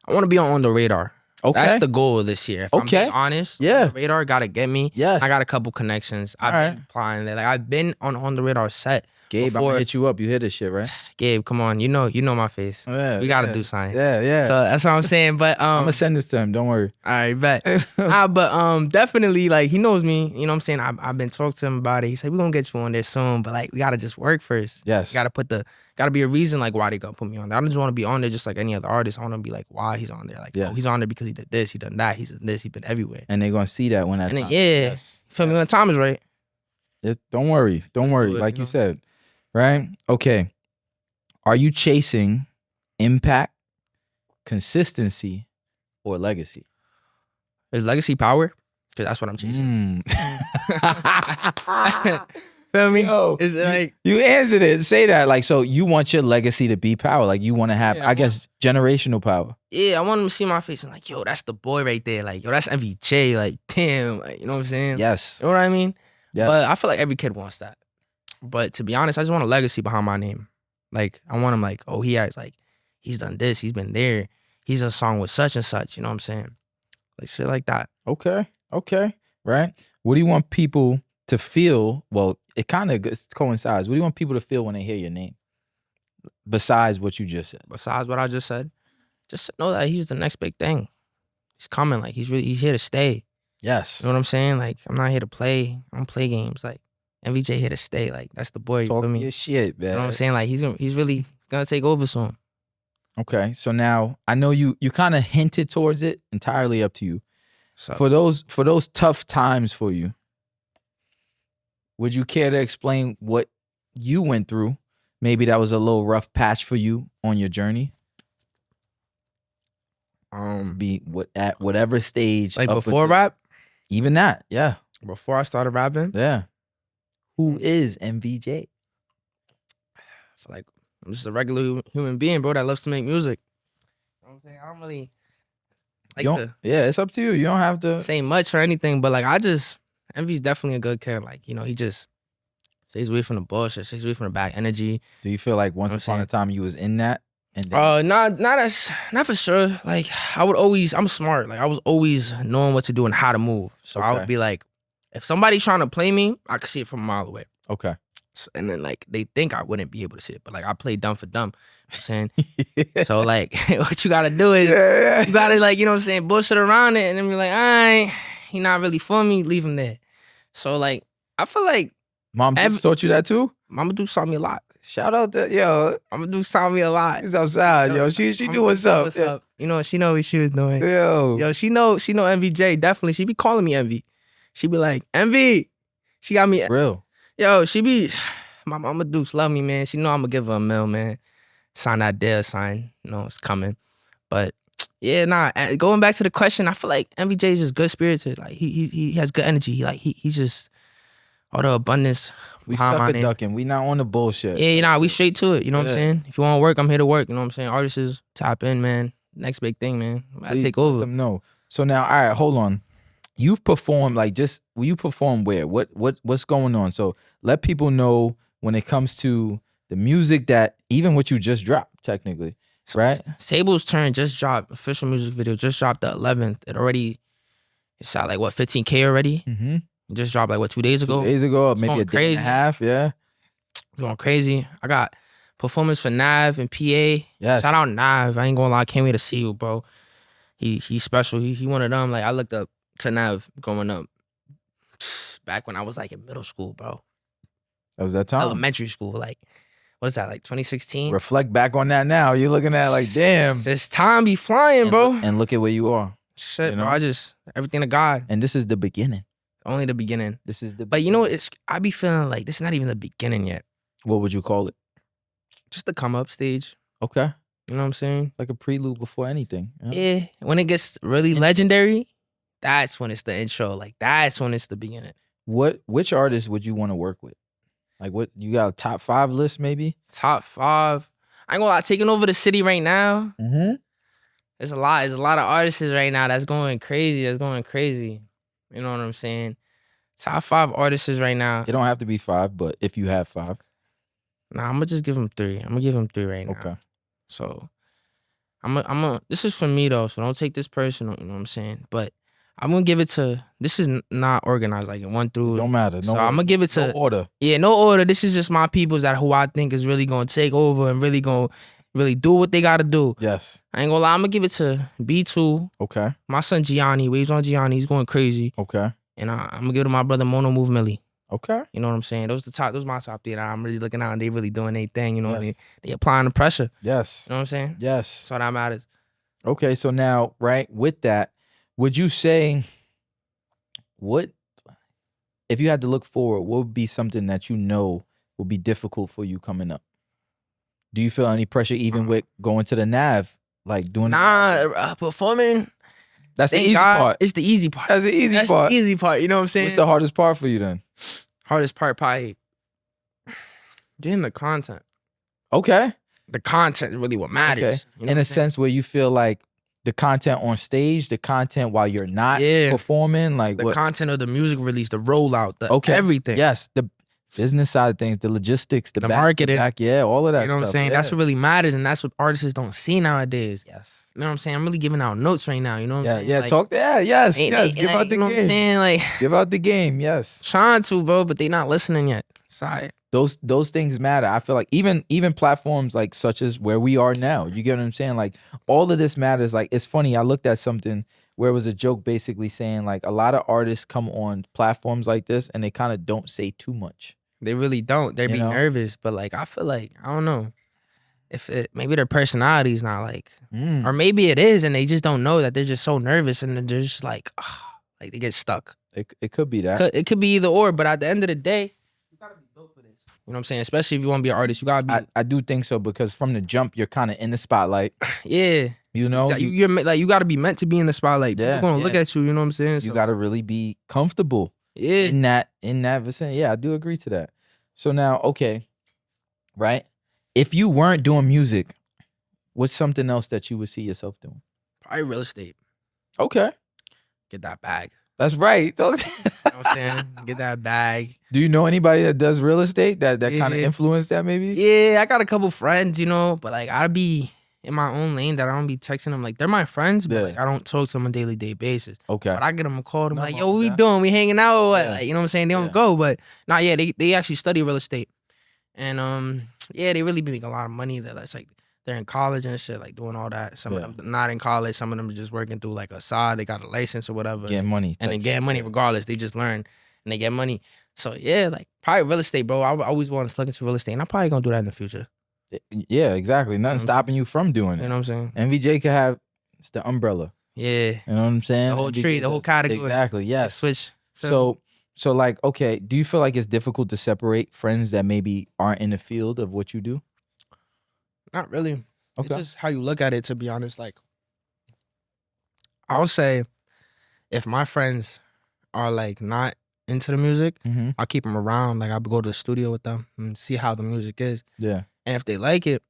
want to be on the radar. Okay. That's the goal of this year. If I'm being honest, yeah. On the radar gotta get me. Yes. I got a couple connections. I've been applying there. Like I've been on the radar set. Gabe, I'm gonna hit you up. You hear this shit, right? Gabe, come on. You know my face. Yeah, we gotta do something. Yeah. So that's what I'm saying. But I'm gonna send this to him. Don't worry. All right, bet. But definitely, like he knows me. You know what I'm saying? I've been talking to him about it. He said we're gonna get you on there soon, but like we gotta just work first. Yes. Gotta be a reason like why they gonna put me on there. I don't just want to be on there just like any other artist. I want to be like why he's on there. Like oh, he's on there because he did this, he done that, he's done this, he been everywhere. And they're gonna see that when that. And time. Feel me when the time is right. Don't worry. Like you said. Right? Okay. Are you chasing impact, consistency, or legacy? Is legacy power? Because that's what I'm chasing. Feel me? Yo, it's like you answered it. Say that. Like, so you want your legacy to be power. Like you want to have, I guess, generational power. Yeah, I want them to see my face and like, yo, that's the boy right there. Like, yo, that's MVJ. Like, damn. Like, you know what I'm saying? Yes. You know what I mean? Yeah. But I feel like every kid wants that. But to be honest, I just want a legacy behind my name. Like, I want him like, oh, he's done this, he's been there. He's a song with such and such, you know what I'm saying? Like shit like that. Okay. Right? What do you want people to feel? Well, it kind of coincides. What do you want people to feel when they hear your name? Besides what you just said. Besides what I just said, just know that he's the next big thing. He's coming. Like, he's here to stay. Yes. You know what I'm saying? Like, I'm not here to play. I don't play games. Like, MVJ here to stay. Like, that's the boy. You feel me? Your shit, man. You know what I'm saying? Like, he's really gonna take over soon. Okay, so now I know you kind of hinted towards it. Entirely up to you. So for those tough times for you, would you care to explain what you went through? Maybe that was a little rough patch for you on your journey. At whatever stage, like before rap, even that, yeah. Before I started rapping, yeah. Who is MVJ? I feel like I'm just a regular human being, bro, that loves to make music. You know what I'm saying? I don't really like yeah, it's up to you. You don't have to say much or anything, but like Envy's definitely a good kid. Like, you know, he just stays away from the bullshit, stays away from the bad energy. Do you feel like once upon a time you was in that? And then not for sure. Like I'm smart. Like I was always knowing what to do and how to move. So I would be like, if somebody's trying to play me, I could see it from a mile away. Okay. So, and then like they think I wouldn't be able to see it, but like I play dumb for dumb. You know what I'm saying? So like what you gotta do is you gotta like, you know what I'm saying, bullshit around it and then be like, all right, he not really for me, leave him there. So like I feel like Mom taught you that too? Mama do taught me a lot. Shout out to yo. Mama do taught me a lot. She's outside, yo. She knew what's up. What's up. You know, she know what she was doing. Yo, she know MVJ, definitely. She be calling me Envy. She be like, Envy. She got me real. Yo, she be my mama Dukes love me, man. She know I'm gonna give her a $1 million, man. Sign that deal, sign. You know, it's coming. But Yeah, nah. Going back to the question, I feel like MVJ is just good spirited. Like he has good energy. He's just all the abundance We behind suck my at name. ducking. We not on the bullshit. Yeah, That's we it. straight to it. You know what I'm Yeah. saying? If you want to work, I'm here to work. You know what I'm saying? Artists tap in, man. Next big thing, man. I Please take let over. them know. So now, all right, hold on. You've performed will you perform where? What's going on? So let people know when it comes to the music that even what you just dropped, technically, right? Sable's Turn just dropped official music video. Just dropped the 11th. It's out like what 15K already. Mm-hmm. It just dropped like what 2 days ago. 2 days ago, It's maybe going a day and a half. Yeah. It's going crazy. I got performance for Nav and PA. Yes. Shout out Nav. I ain't gonna lie. Can't wait to see you, bro. He's special. He one of them. Like I looked up to Nav growing up. Back when I was like in middle school, bro. That was that time. Elementary school. Like, what is that? Like 2016? Reflect back on that now. You're looking at it like, damn. This time be flying, bro. And look at where you are. Shit, you know? bro. Everything to God. And this is the beginning. Only the beginning. This is the But you know what? I be feeling like this is not even the beginning yet. What would you call it? Just the come up stage. Okay. You know what I'm saying? Like a prelude before anything. Yeah. When it gets really legendary, that's when it's the intro. Like that's when it's the beginning. Which artist would you want to work with? Like what you got a top 5 list maybe? Top 5. I ain't gonna lie, taking over the city right now. Mm-hmm. There's a lot of artists right now that's going crazy. You know what I'm saying? Top 5 artists right now. It don't have to be 5, but if you have 5. Nah, I'm gonna just give him 3. I'm gonna give him 3 right now. Okay. So this is for me though, so don't take this personal, you know what I'm saying? But I'm gonna give it to, this is not organized, like 1 through. Don't matter. No. So I'm gonna give it to no order. Yeah, no order. This is just my peoples who I think is really gonna take over and really gonna do what they gotta do. Yes. I ain't gonna lie, I'm gonna give it to B2. Okay. My son Gianni, waves on Gianni, he's going crazy. Okay. And I'm gonna give it to my brother Mono Move Millie. Okay. You know what I'm saying? Those my top 3 that I'm really looking out and they really doing their thing. You know what I Yes. mean? They applying the pressure. Yes. You know what I'm saying? Yes. So that matters. Okay, so now, right, with that, would you say if you had to look forward, what would be something that you know would be difficult for you coming up? Do you feel any pressure even with going to the Nav, like doing Performing. That's the easy part. It's the easy part. That's the easy part. The easy part. You know what I'm saying? What's the hardest part for you then? Hardest part probably getting the content. Okay. The content is really what matters. Okay. You know In what a I'm saying? sense where you feel like the content on stage, the content while you're not Yeah. performing, like The what? content of the music release, the rollout, everything. Yes, the business side of things, the logistics, the marketing. yeah, all of that. You know what I'm stuff. saying? Yeah. That's what really matters, and that's what artists don't see nowadays. Yes. You know what I'm saying? I'm really giving out notes right now. You know what I'm saying? Yeah. Like, Talk. Yeah. Yes. Yes. Give out the you know what I'm game. saying? Like Give out the game. Yes. trying to, bro, but they not listening yet. Sorry. Those things matter. I feel like even platforms like such as where we are now. You get what I'm saying? Like all of this matters. Like it's funny. I looked at something where it was a joke basically saying like a lot of artists come on platforms like this and they kind of don't say too much. They really don't. They be nervous, but like I feel like I don't know if maybe their personality's not like, or maybe it is, and they just don't know that they're just so nervous and they're just like they get stuck. It could be that. It could be either or, but at the end of the day, you gotta be built for this. You know what I'm saying? Especially if you want to be an artist, you gotta be. I do think so because from the jump, you're kind of in the spotlight. Yeah. You know, you're like you gotta be meant to be in the spotlight. Yeah, People gonna look at you. You know what I'm saying? You gotta really be comfortable. Yeah. In that vicinity. Yeah, I do agree to that. So now, okay, right? If you weren't doing music, what's something else that you would see yourself doing? Probably real estate. Okay. Get that bag. That's right. You know what I'm saying? Get that bag. Do you know anybody that does real estate that kind of influenced that maybe? Yeah, I got a couple friends, you know, but like I'd be in my own lane that I don't be texting them. Like they're my friends, but like I don't talk to them on a daily basis. Okay. But I get them a call. I'm like, yo, what we doing? We hanging out or what? Yeah. Like, you know what I'm saying? They don't go, but nah, yeah, they actually study real estate. And yeah, they really be making a lot of money. That's like they're in college and shit, like doing all that. Some of them not in college. Some of them are just working through like a side. They got a license or whatever. Getting money. And they get money regardless. They just learn and they get money. So yeah, like probably real estate, bro. I always want to look into real estate, and I'm probably gonna do that in the future. Yeah, exactly. Nothing stopping you from doing it. You know what I'm saying? MVJ could have the umbrella. Yeah. You know what I'm saying? The whole tree, the whole category. Exactly. Yes. Switch. So like, okay, do you feel like it's difficult to separate friends that maybe aren't in the field of what you do? Not really. Okay. It's just how you look at it, to be honest. Like, I would say if my friends are like not into the music, Mm-hmm. I'll keep them around. Like I'll go to the studio with them and see how the music is. Yeah. And if they like it,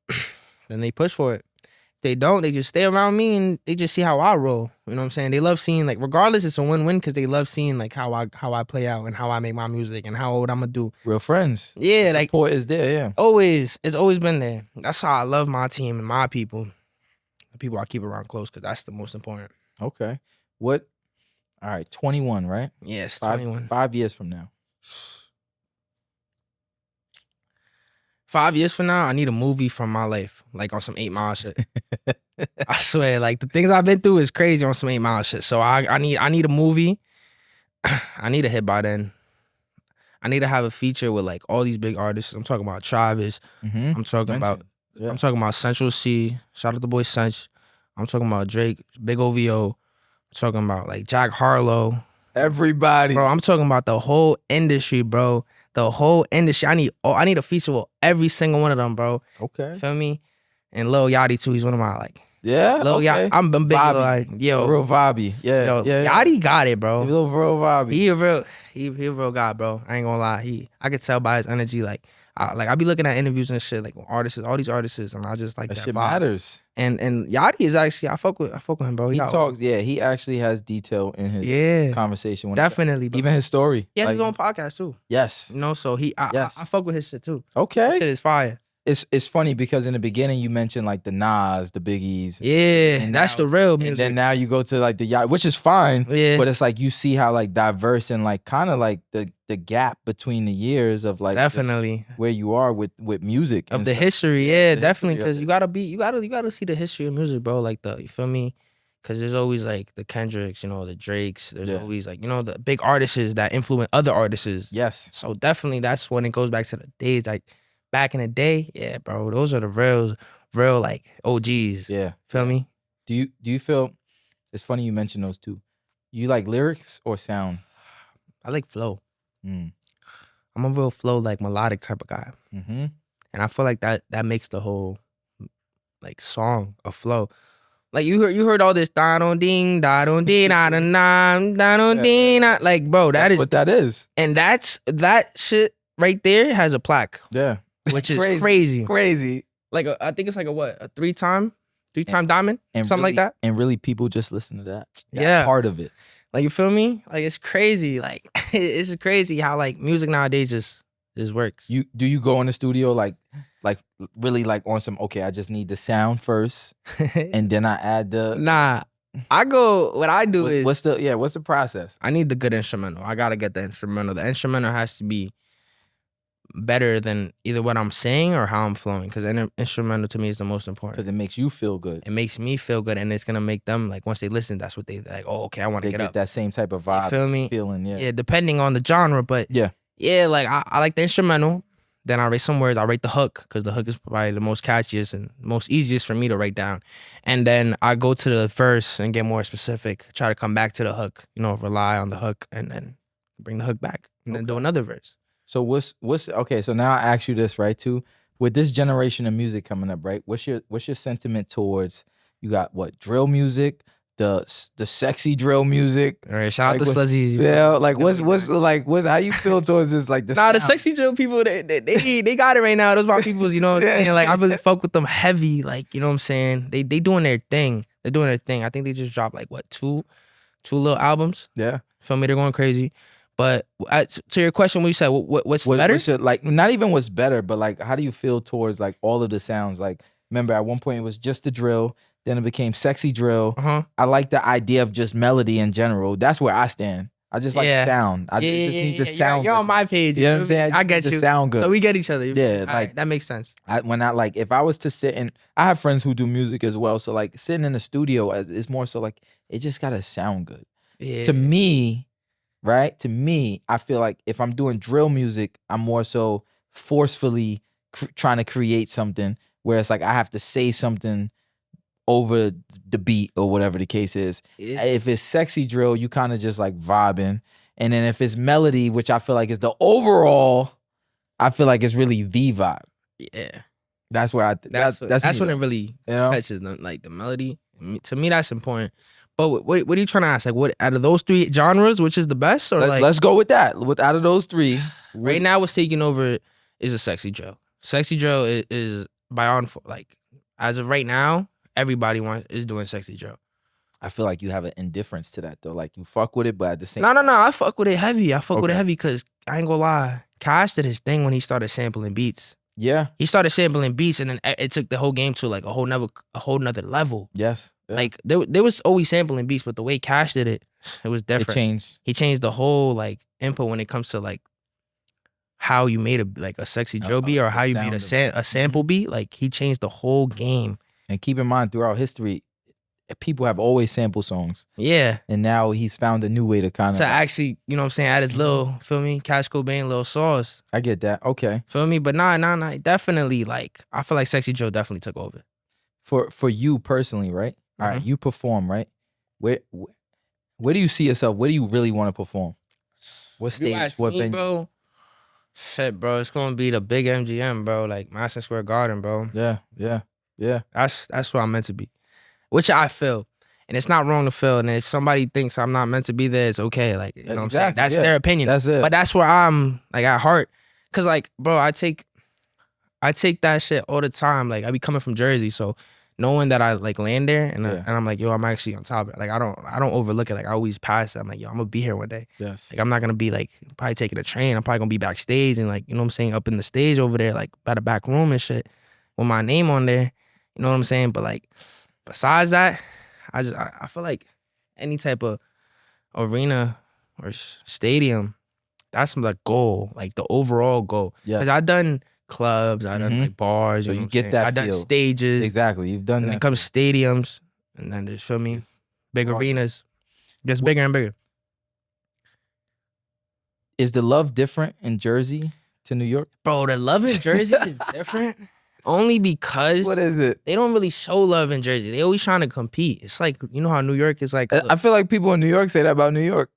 then they push for it. If they don't, they just stay around me and they just see how I roll. You know what I'm saying? They love seeing, like, regardless, it's a win-win because they love seeing like how I play out and how I make my music and how old I'm gonna do. Real friends. Yeah, The like support is there. Yeah. always, it's always been there. That's how I love my team and my people. The people I keep around close because that's the most important. Okay. What? All right. 21, right? Yes, 21. 21. 5 years from now. 5 years from now, I need a movie from my life, like on some 8 Mile shit. I swear, like the things I've been through is crazy on some 8 Mile shit. So I need a movie. I need a hit by then. I need to have a feature with like all these big artists. I'm talking about Travis. Mm-hmm. I'm talking about I'm talking about Central C. Shout out the boy Cinch. I'm talking about Drake, Big OVO. I'm talking about like Jack Harlow. Everybody. Bro, I'm talking about the whole industry, bro. The whole industry. I need a feature with every single one of them, bro. Okay. Feel me? And Lil Yachty too. He's one of my like. Yeah. Lil Okay. Yachty. I'm big Lil Vibey. Yachty. Yo, Real vibey. Yeah. Yeah. Yachty got it, bro. A little real vibey. He a real guy, bro. I ain't gonna lie. I could tell by his energy. Like I be looking at interviews and shit, like artists, all these artists, and I just like that shit vibe. matters. And Yachty is actually I fuck with him, bro. He talks. Yeah. He actually has detail in his conversation. Definitely, bro. Even his story. He has like, his own podcast too. Yes. You know, so I fuck with his shit too. Okay. His shit is fire. It's funny because in the beginning you mentioned like the Nas, the Biggies. Yeah, and that's the real music. And then now you go to like the Yacht, which is fine. Yeah. But it's like you see how like diverse and like kind of like the gap between the years of like definitely where you are with music of and the stuff. history. Yeah, The definitely, history of because you gotta see the history of music, bro. Like you feel me? Because there's always like the Kendricks, you know, the Drakes. There's always like, you know, the big artists that influence other artists. Yes. So definitely that's when it goes back to the days like back in the day. Yeah, bro, those are the real like OGs. Yeah. Feel me? Do you feel it's funny you mentioned those two? You like lyrics or sound? I like flow. Mm. I'm a real flow, like melodic type of guy. Mm-hmm. And I feel like that makes the whole like song a flow. Like you heard all this da don ding da don ding da don da don ding, like bro, That's what that is. And that shit right there has a plaque. Yeah. Which is crazy. Crazy. Like I think it's like a three-time diamond, and something really, like that. And really people just listen to that. Yeah. Part of it. Like you feel me? Like it's crazy. Like it's crazy how like music nowadays just works. Do you go in the studio like really like on some I just need the sound first and then I add the Nah. What I do is what's the process? I need the good instrumental. I gotta get the instrumental. The instrumental has to be better than either what I'm saying or how I'm flowing. Because an instrumental to me is the most important. Because it makes you feel good. It makes me feel good, and it's gonna make them like once they listen, that's what they like. Oh, okay, I want to They get get up. that same type of vibe. You feel me? Feeling, Yeah, depending on the genre, but yeah, like I like the instrumental. Then I write some words. I write the hook because the hook is probably the most catchiest and most easiest for me to write down. And then I go to the verse and get more specific. Try to come back to the hook. You know, rely on the hook and then bring the hook back and then do another verse. So what's okay? So now I ask you this, right? Too with this generation of music coming up, right? What's your sentiment towards? You got what drill music, the sexy drill music. All right, shout out like to Sluzzy. Yeah, like what's how you feel towards this? Like the sexy drill people, they got it right now. Those are my peoples, you know what I'm saying? Like I really fuck with them heavy, like you know what I'm saying? They doing their thing. They're doing their thing. I think they just dropped like what two little albums. Yeah, feel me? They're going crazy. But to your question, when you said what's better? Like not even what's better, but like how do you feel towards like all of the sounds? Like remember at one point it was just the drill, then it became sexy drill. I like the idea of just melody in general. That's where I stand. I just like sound. I just need the sound. You're on my page. You know what I'm saying? I get you. Sound good. So we get each other. Yeah, like that makes sense. If I was to sit and I have friends who do music as well, so like sitting in the studio it's more so like it just gotta sound good. Yeah. To me, right? To me, I feel like if I'm doing drill music, I'm more so forcefully trying to create something where it's like I have to say something over the beat or whatever the case is. Yeah. If it's sexy drill, you kind of just like vibing. And then if it's melody, which I feel like is the overall, I feel like it's really the vibe. Yeah. That's where that's when it really touches them, like the melody. To me, that's important. But what are you trying to ask? Like, what out of those three genres, which is the best? Or like, Let's go with that. Out of those three, right now, what's taking over is a sexy drill. Sexy drill is beyond like as of right now, everybody is doing sexy drill. I feel like you have an indifference to that though. Like you fuck with it, but at the same No. I fuck with it heavy. I fuck with it heavy because I ain't gonna lie. Cash did his thing when he started sampling beats. Yeah. He started sampling beats, and then it took the whole game to like a whole nother level. Yes. Yeah. Like there was always sampling beats, but the way Cash did it, it was different. It changed. He changed the whole like input when it comes to like how you made a sexy drill beat or how you made a sample beat. Like he changed the whole game. And keep in mind, throughout history, people have always sampled songs. Yeah. And now he's found a new way to kind of actually, you know what I'm saying, add his little, feel me, Cash Cobain little sauce. I get that. Okay. Feel me? But nah. Definitely, like, I feel like Sexy Joe definitely took over. For you personally, right? Mm-hmm. All right, you perform, right? Where do you see yourself? Where do you really want to perform? What stage? What venue? Bro? Shit, bro. It's gonna be the big MGM, bro. Like Madison Square Garden, bro. Yeah. That's where I'm meant to be. Which I feel. And it's not wrong to feel. And if somebody thinks I'm not meant to be there, it's okay. Like, you know what I'm saying? That's their opinion. That's it. But that's where I'm like at heart. Cause like, bro, I take that shit all the time. Like I be coming from Jersey. So knowing that I like land there and I'm like, yo, I'm actually on top of it. Like I don't overlook it. Like I always pass it. I'm like, yo, I'm gonna be here one day. Yes. Like I'm not gonna be like probably taking a train. I'm probably gonna be backstage and like, you know what I'm saying, up in the stage over there, like by the back room and shit, with my name on there. You know what I'm saying? But like besides that, I feel like any type of arena or stadium, that's the goal, like the overall goal. Yeah. Because I've done clubs, I've done like bars. So you know you get that I've done feel. stages. Exactly. You've done and that. then comes stadiums, and then there's, feel me, big arenas. Gets bigger and bigger. Is the love different in Jersey to New York? Bro, the love in Jersey is different. Only because What is it? they don't really show love in Jersey. They always trying to compete. It's like, you know how New York is like. I feel like people in New York say that about New York.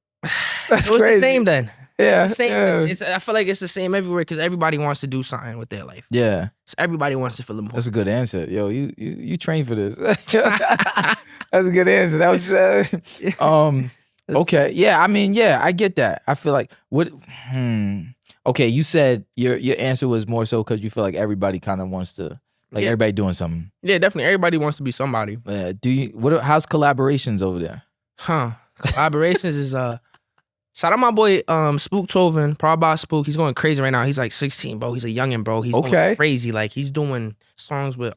That's so it's crazy. the same then. Yeah. It's the same. Yeah. I feel like it's the same everywhere because everybody wants to do something with their life. Yeah. So everybody wants to feel important. That's a good answer. Yo, you trained for this. That's a good answer. That was okay. Yeah, I mean, yeah, I get that. I feel like okay, you said your answer was more so because you feel like everybody kind of wants to, like everybody doing something. Yeah, definitely. Everybody wants to be somebody. How's collaborations over there? Collaborations is shout out my boy Spook Tovin, Proud by Spook. He's going crazy right now. He's like 16, bro. He's a youngin', bro. He's going crazy. Like he's doing songs with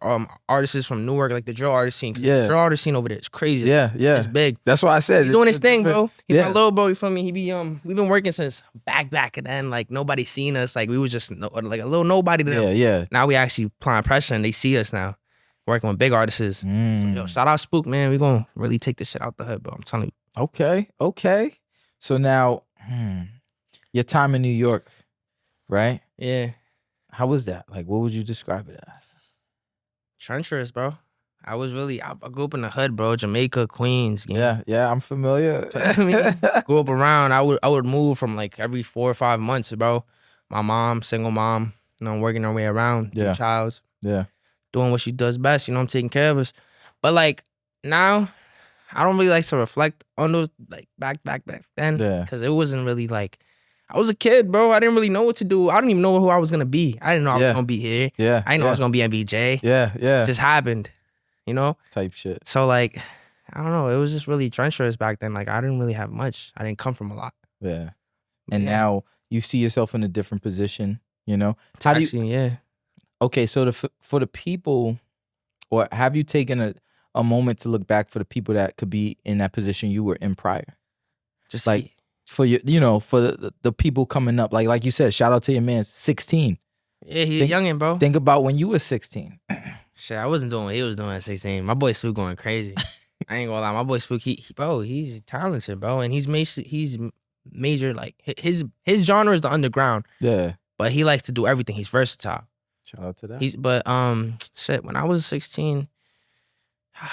artists from Newark, like the drill artist scene. Yeah. The drill artist scene over there is crazy. Yeah. It's big. That's what I said. He's doing his thing, bro. He's my Yeah. little bro, you feel me? He be we've been working since back and then like nobody seen us. Like we was just like a little nobody to them. Yeah. Now we actually applying pressure and they see us now. Working with big artists. So yo, shout out Spook, man. We gonna really take this shit out the hood, bro. I'm telling you. Okay. So now, your time in New York, right? Yeah. How was that? Like, what would you describe it as? Treacherous, bro. I grew up in the hood, bro. Jamaica, Queens. Yeah, I'm familiar. Grew up around. I would move from like every 4 or 5 months, bro. My mom, single mom, you know, working her way around. Yeah. Child. Yeah. Doing what she does best, you know, I'm taking care of us. But like now, I don't really like to reflect on those like back then. Yeah. Because it wasn't really like, I was a kid, bro. I didn't really know what to do. I didn't even know who I was gonna be. I didn't know I was gonna be here. Yeah. I didn't know I was gonna be MBJ. Yeah. It just happened, you know? Type shit. So like, I don't know. It was just really treacherous back then. Like I didn't really have much. I didn't come from a lot. Yeah. And now you see yourself in a different position, you know? How do you? Yeah. Okay, so for the people, or have you taken a moment to look back for the people that could be in that position you were in prior? Just like for your, you know, for the people coming up, like you said, shout out to your man, 16. Yeah, he's a youngin', bro. Think about when you were 16. Shit, I wasn't doing what he was doing at 16. My boy Spook going crazy. I ain't gonna lie, my boy Spook, he's talented, bro, and he's major like his genre is the underground. Yeah, but he likes to do everything. He's versatile. Shout out to that. Shit, when I was 16,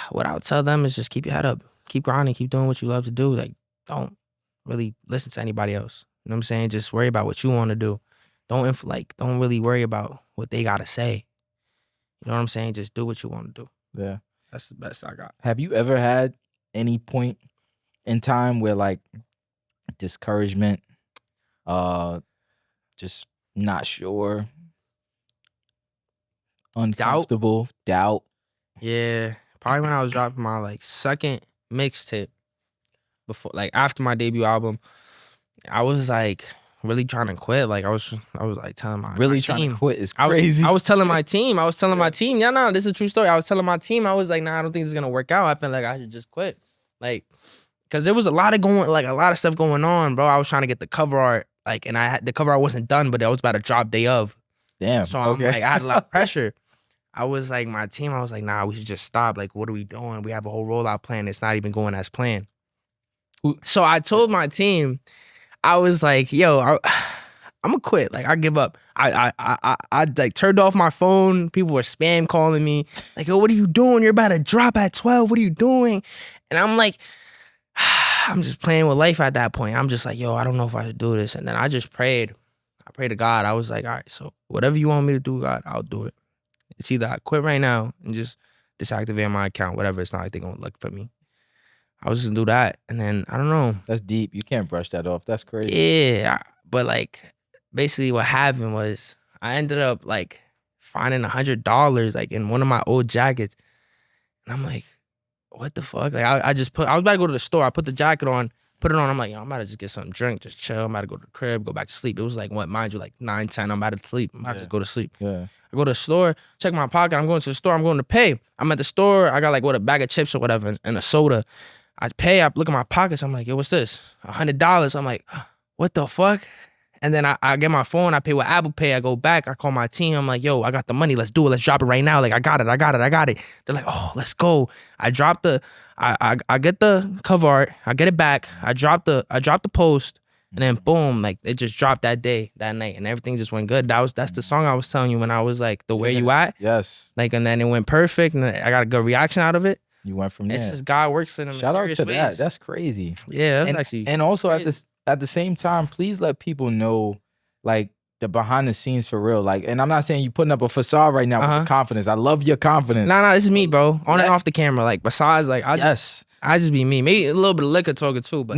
what I would tell them is just keep your head up, keep grinding, keep doing what you love to do. Like, don't really listen to anybody else. You know what I'm saying? Just worry about what you want to do. Don't really worry about what they gotta say. You know what I'm saying? Just do what you want to do. Yeah. That's the best I got. Have you ever had any point in time where like discouragement, just not sure, uncomfortable, doubt? Yeah, probably when I was dropping my like second mixtape before, like after my debut album, I was like really trying to quit. Like I was like telling my Really my trying team. to quit is I crazy. was telling my team. Yeah, no, this is a true story. I was telling my team. I was like, nah, I don't think this is gonna work out. I feel like I should just quit. Like, cause there was a lot of stuff going on, bro. I was trying to get the cover art, like, and the cover art wasn't done, but it was about to drop day of. Damn. So I'm like, I had a lot of pressure. I was like, my team, I was like, nah, we should just stop. Like, what are we doing? We have a whole rollout plan. It's not even going as planned. So I told my team, I was like, yo, I'm gonna quit. Like, I give up. I like turned off my phone. People were spam calling me. Like, yo, what are you doing? You're about to drop at 12. What are you doing? And I'm like, I'm just playing with life at that point. I'm just like, yo, I don't know if I should do this. And then I just prayed. I prayed to God. I was like, all right, so whatever you want me to do, God, I'll do it. It's either I quit right now and just disactivate my account, whatever. It's not like they're gonna look for me. I was just gonna do that. And then I don't know. That's deep. You can't brush that off. That's crazy. Yeah. But like basically what happened was I ended up like finding $100 like in one of my old jackets. And I'm like, what the fuck? Like I was about to go to the store. I put the jacket on, put it on. I'm like, yo, I'm about to just get something to drink, just chill. I'm about to go to the crib, go back to sleep. It was like, what, mind you, like 9, 10. I'm about to sleep. I'm about to just go to sleep. Yeah. I go to the store, check my pocket. I'm going to the store. I'm going to pay. I'm at the store. I got like, what, a bag of chips or whatever and a soda. I pay. I look at my pockets. I'm like, yo, what's this? $100. I'm like, what the fuck? And then I get my phone. I pay with Apple Pay. I go back. I call my team. I'm like, yo, I got the money. Let's do it. Let's drop it right now. Like, I got it. They're like, oh, let's go. I drop the, I get the cover art. I get it back. I drop the post. And then boom, like it just dropped that night, and everything just went good. That's the song I was telling you when I was like, the Where You At? Yes. Like, and then it went perfect, and I got a good reaction out of it. You went from there. It's just God works in them. Shout out to ways. that. That's crazy. Yeah, that's actually. And also at the same time, please let people know like the behind the scenes for real. Like, and I'm not saying you putting up a facade right now with your confidence. I love your confidence. Nah, this is me, bro. On and off the camera. Like besides, like I just be me. Maybe a little bit of liquor talking too, but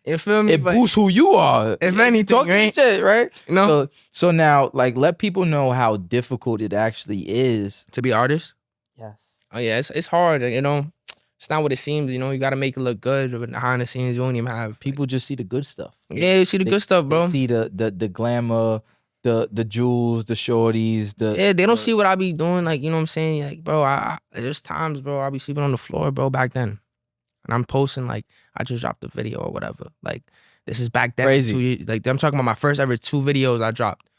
you feel me? It boosts who you are. If anything, talking shit, right? You know? So now, like, let people know how difficult it actually is to be an artist. Yes. Oh yeah, it's hard. You know, it's not what it seems. You know, you got to make it look good, but behind the scenes, you don't even have. People just see the good stuff. Yeah, you see the good stuff, bro. They see the glamour, the jewels, the shorties. They don't see what I be doing. Like, you know what I'm saying? Like, bro, there's times, bro, I be sleeping on the floor, bro, back then. And I'm posting like I just dropped a video or whatever. Like this is back then. Crazy. 2 years, like I'm talking about my first ever 2 videos I dropped.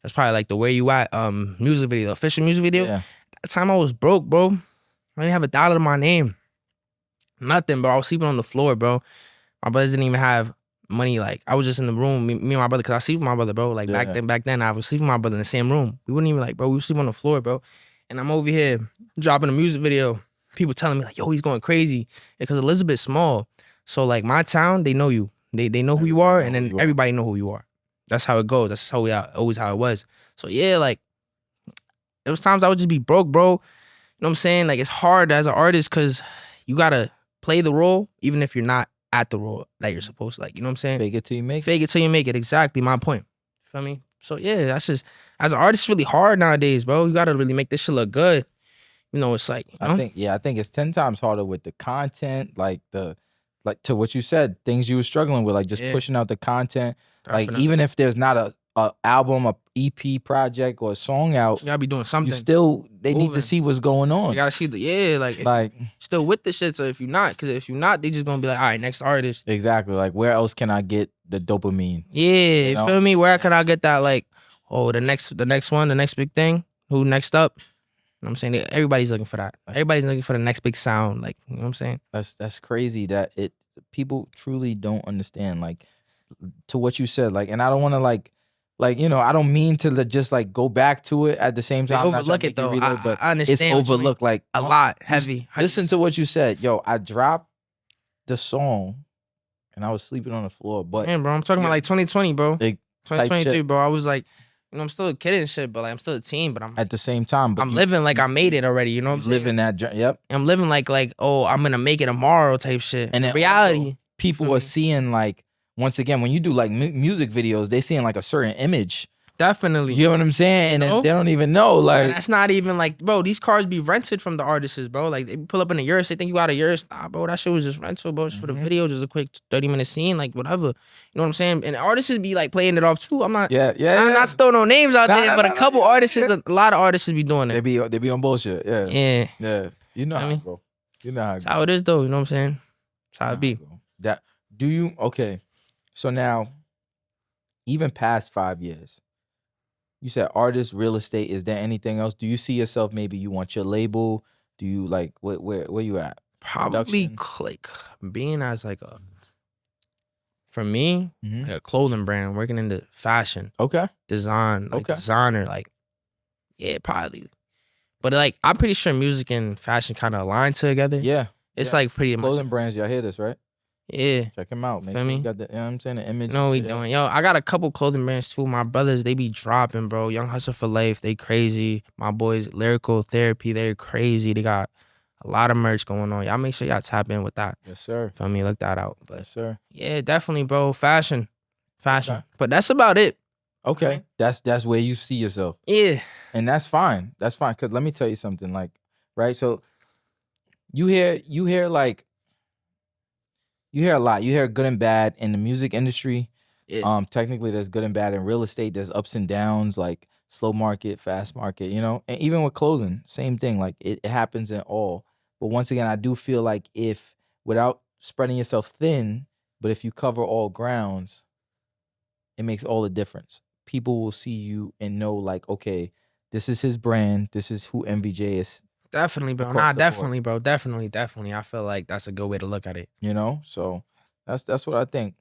That's probably like the Where You At music video, official music video. Yeah. That time I was broke, bro. I didn't have $1 to my name. Nothing, bro. I was sleeping on the floor, bro. My brothers didn't even have money. Like I was just in the room, me and my brother, cause I sleep with my brother, bro. Like back then I was sleeping with my brother in the same room. We wouldn't even like, bro. We would sleep on the floor, bro. And I'm over here dropping a music video. People telling me like, yo, he's going crazy because Elizabeth's small. So like my town, they know you. They know who you are, and then everybody know who you are. That's how it goes. That's always how it was. So yeah, like there was times I would just be broke, bro. You know what I'm saying? Like it's hard as an artist because you gotta play the role even if you're not at the role that you're supposed to. Like, you know what I'm saying? Fake it till you make it. Fake it till you make it. Exactly my point. Feel me? So yeah, that's just as an artist, it's really hard nowadays, bro. You gotta really make this shit look good. You know, it's like, you know? I think it's 10 times harder with the content, like to what you said, things you were struggling with, like just pushing out the content. Definitely. Like even if there's not a album, a EP project, or a song out, you gotta be doing something. You still they need to see what's going on. You gotta see like still with the shit. So if you're not, because if you're not, they just gonna be like, all right, next artist. Exactly. Like where else can I get the dopamine? Yeah, you feel me? Where can I get that? Like, oh, the next one, the next big thing. Who next up? You know what I'm saying? Everybody's looking for that. Everybody's looking for the next big sound. Like, you know what I'm saying? That's crazy that people truly don't understand. Like, to what you said, like, and I don't want to like, you know, I don't mean to just like go back to it at the same time. They overlook it though. But I understand. It's overlooked like a lot, heavy. Listen to what you said. Yo, I dropped the song and I was sleeping on the floor. But man, bro, I'm talking about like 2020, bro. 2023, bro. I was like, you You know, I'm still a kid and shit, but like I'm still a teen. But At the same time, but I'm living like I made it already. You know what I'm saying? living that. Yep. I'm living like oh, I'm gonna make it tomorrow type shit. And in then reality, also, people feel are me? seeing like, once again, when you do like music videos, they seeing like a certain image. Definitely. You know what I'm saying? You know? And they don't even know. And Like, that's not even like, bro, these cars be rented from the artists, bro. Like they pull up in a Urus, they think you out of Urus. Nah, bro, that shit was just rental, bro. Just for the video, just a quick 30-minute scene, like whatever. You know what I'm saying? And artists be like playing it off too. I'm not yeah. I'm not throwing no names out there, but a couple artists, yeah. a lot of artists be doing They it. be on bullshit. Yeah. Yeah. Yeah. You know I how mean, it go. You know how it That's go. how it is though, you know what I'm saying? That's how it be. That do you okay. So now, even past 5 years, you said artist, real estate. Is there anything else? Do you see yourself? Maybe you want your label. Do you like where you at? Probably Production? like being as like for me, Mhm. like a clothing brand, working in the fashion, Okay. design, like Okay. designer, like yeah, probably. But like I'm pretty sure music and fashion kind of align together. Yeah. It's yeah. like pretty much Clothing brands. Y'all hear this, right? yeah. Check them out. Make Feel sure you me? got the. You know what I'm saying, the image. You know what we and shit. doing. Yo, I got a couple clothing brands too. My brothers, they be dropping, bro. Young Hustle for Life, they crazy. My boys, Lyrical Therapy, they're crazy. They got a lot of merch going on. Y'all make sure y'all tap in with that. Yes, sir. Feel me? Look that out. But Yes, sir. yeah, definitely, bro. Fashion. Okay. But that's about it. Okay. That's where you see yourself. Yeah. And that's fine. That's fine. Cause let me tell you something, like, right? So you hear like you hear a lot. You hear good and bad in the music industry. Yeah. Technically there's good and bad in real estate. There's ups and downs, like slow market, fast market, you know? And even with clothing, same thing. Like it happens in all. But once again, I do feel like if without spreading yourself thin, but if you cover all grounds, it makes all the difference. People will see you and know, like, okay, this is his brand. This is who MVJ is. Definitely, bro. Across Nah, the board. definitely, bro. Definitely. I feel like that's a good way to look at it. You know? So that's what I think.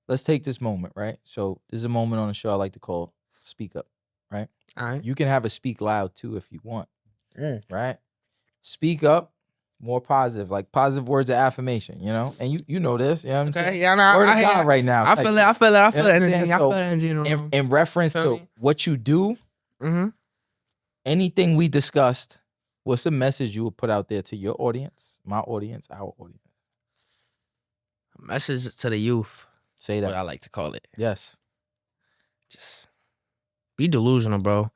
Let's take this moment, right? So this is a moment on the show I like to call Speak Up, right? All right. You can have a speak loud too if you want, right? Speak up, more positive, like positive words of affirmation, you know? And you know this, you know what I'm saying? Okay, yeah, nah, Word of God right now. I feel it. I feel You know the what I'm energy. saying? I feel So, the energy. You know? in reference Feel to me? what you do, Mm-hmm. anything we discussed, what's the message you would put out there to your audience, my audience, our audience? Message to the youth. Say What that. I like to call it. Yes. Just be delusional, bro.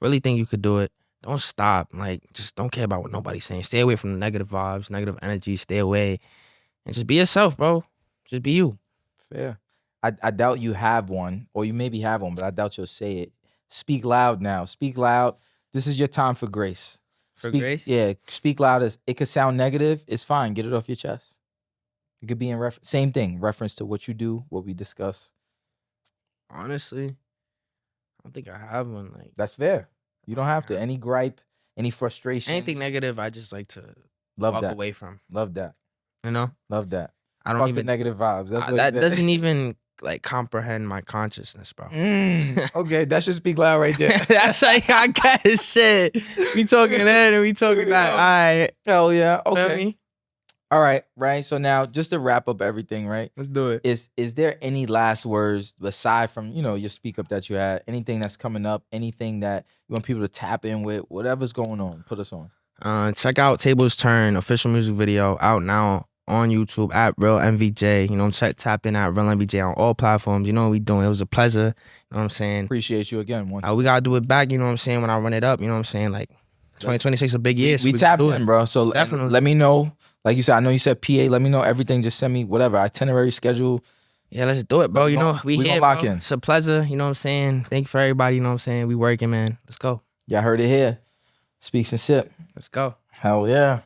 Really think you could do it. Don't stop. Like, just don't care about what nobody's saying. Stay away from the negative vibes, negative energy. Stay away. And just be yourself, bro. Just be you. Fair. I doubt you have one, or you maybe have one, but I doubt you'll say it. Speak loud now. Speak loud. This is your time for grace. For Speak, grace? Yeah, speak loud. It could sound negative. It's fine. Get it off your chest. It could be in reference. Same thing. Reference to what you do, what we discuss. Honestly, I don't think I have one. Like, That's fair. You don't have to. Any gripe, any frustration. anything negative, I just like to Love walk that. away from. Love that. You know? Love that. I don't Fuck even the negative vibes. That's what that he said. doesn't even like comprehend my consciousness, bro. Okay, that should speak loud right there. That's like I got his shit. We talking that and we talking that. All right. Hell yeah. Feel Okay. me? All right. Right. So now, just to wrap up everything, right? Let's do it. Is there any last words aside from your speak up that you had? Anything that's coming up? Anything that you want people to tap in with? Whatever's going on, put us on. Check out Tables Turn official music video out now on YouTube at Real MVJ. You know, tap in at Real MVJ on all platforms. You know what we doing. It was a pleasure. You know what I'm saying? Appreciate you again. We gotta do it back, you know what I'm saying, when I run it up, you know what I'm saying? Like 2026 is a big year. So We tapped in, bro. So Definitely. let me know. Like you said, I know you said PA. Let me know everything. Just send me whatever itinerary, schedule. Yeah, let's do it, bro. You know, we gonna here, lock bro. in. It's a pleasure, you know what I'm saying? Thank you for everybody, you know what I'm saying? We working, man. Let's go. Y'all heard it here. Speaks and Sip. Let's go. Hell yeah.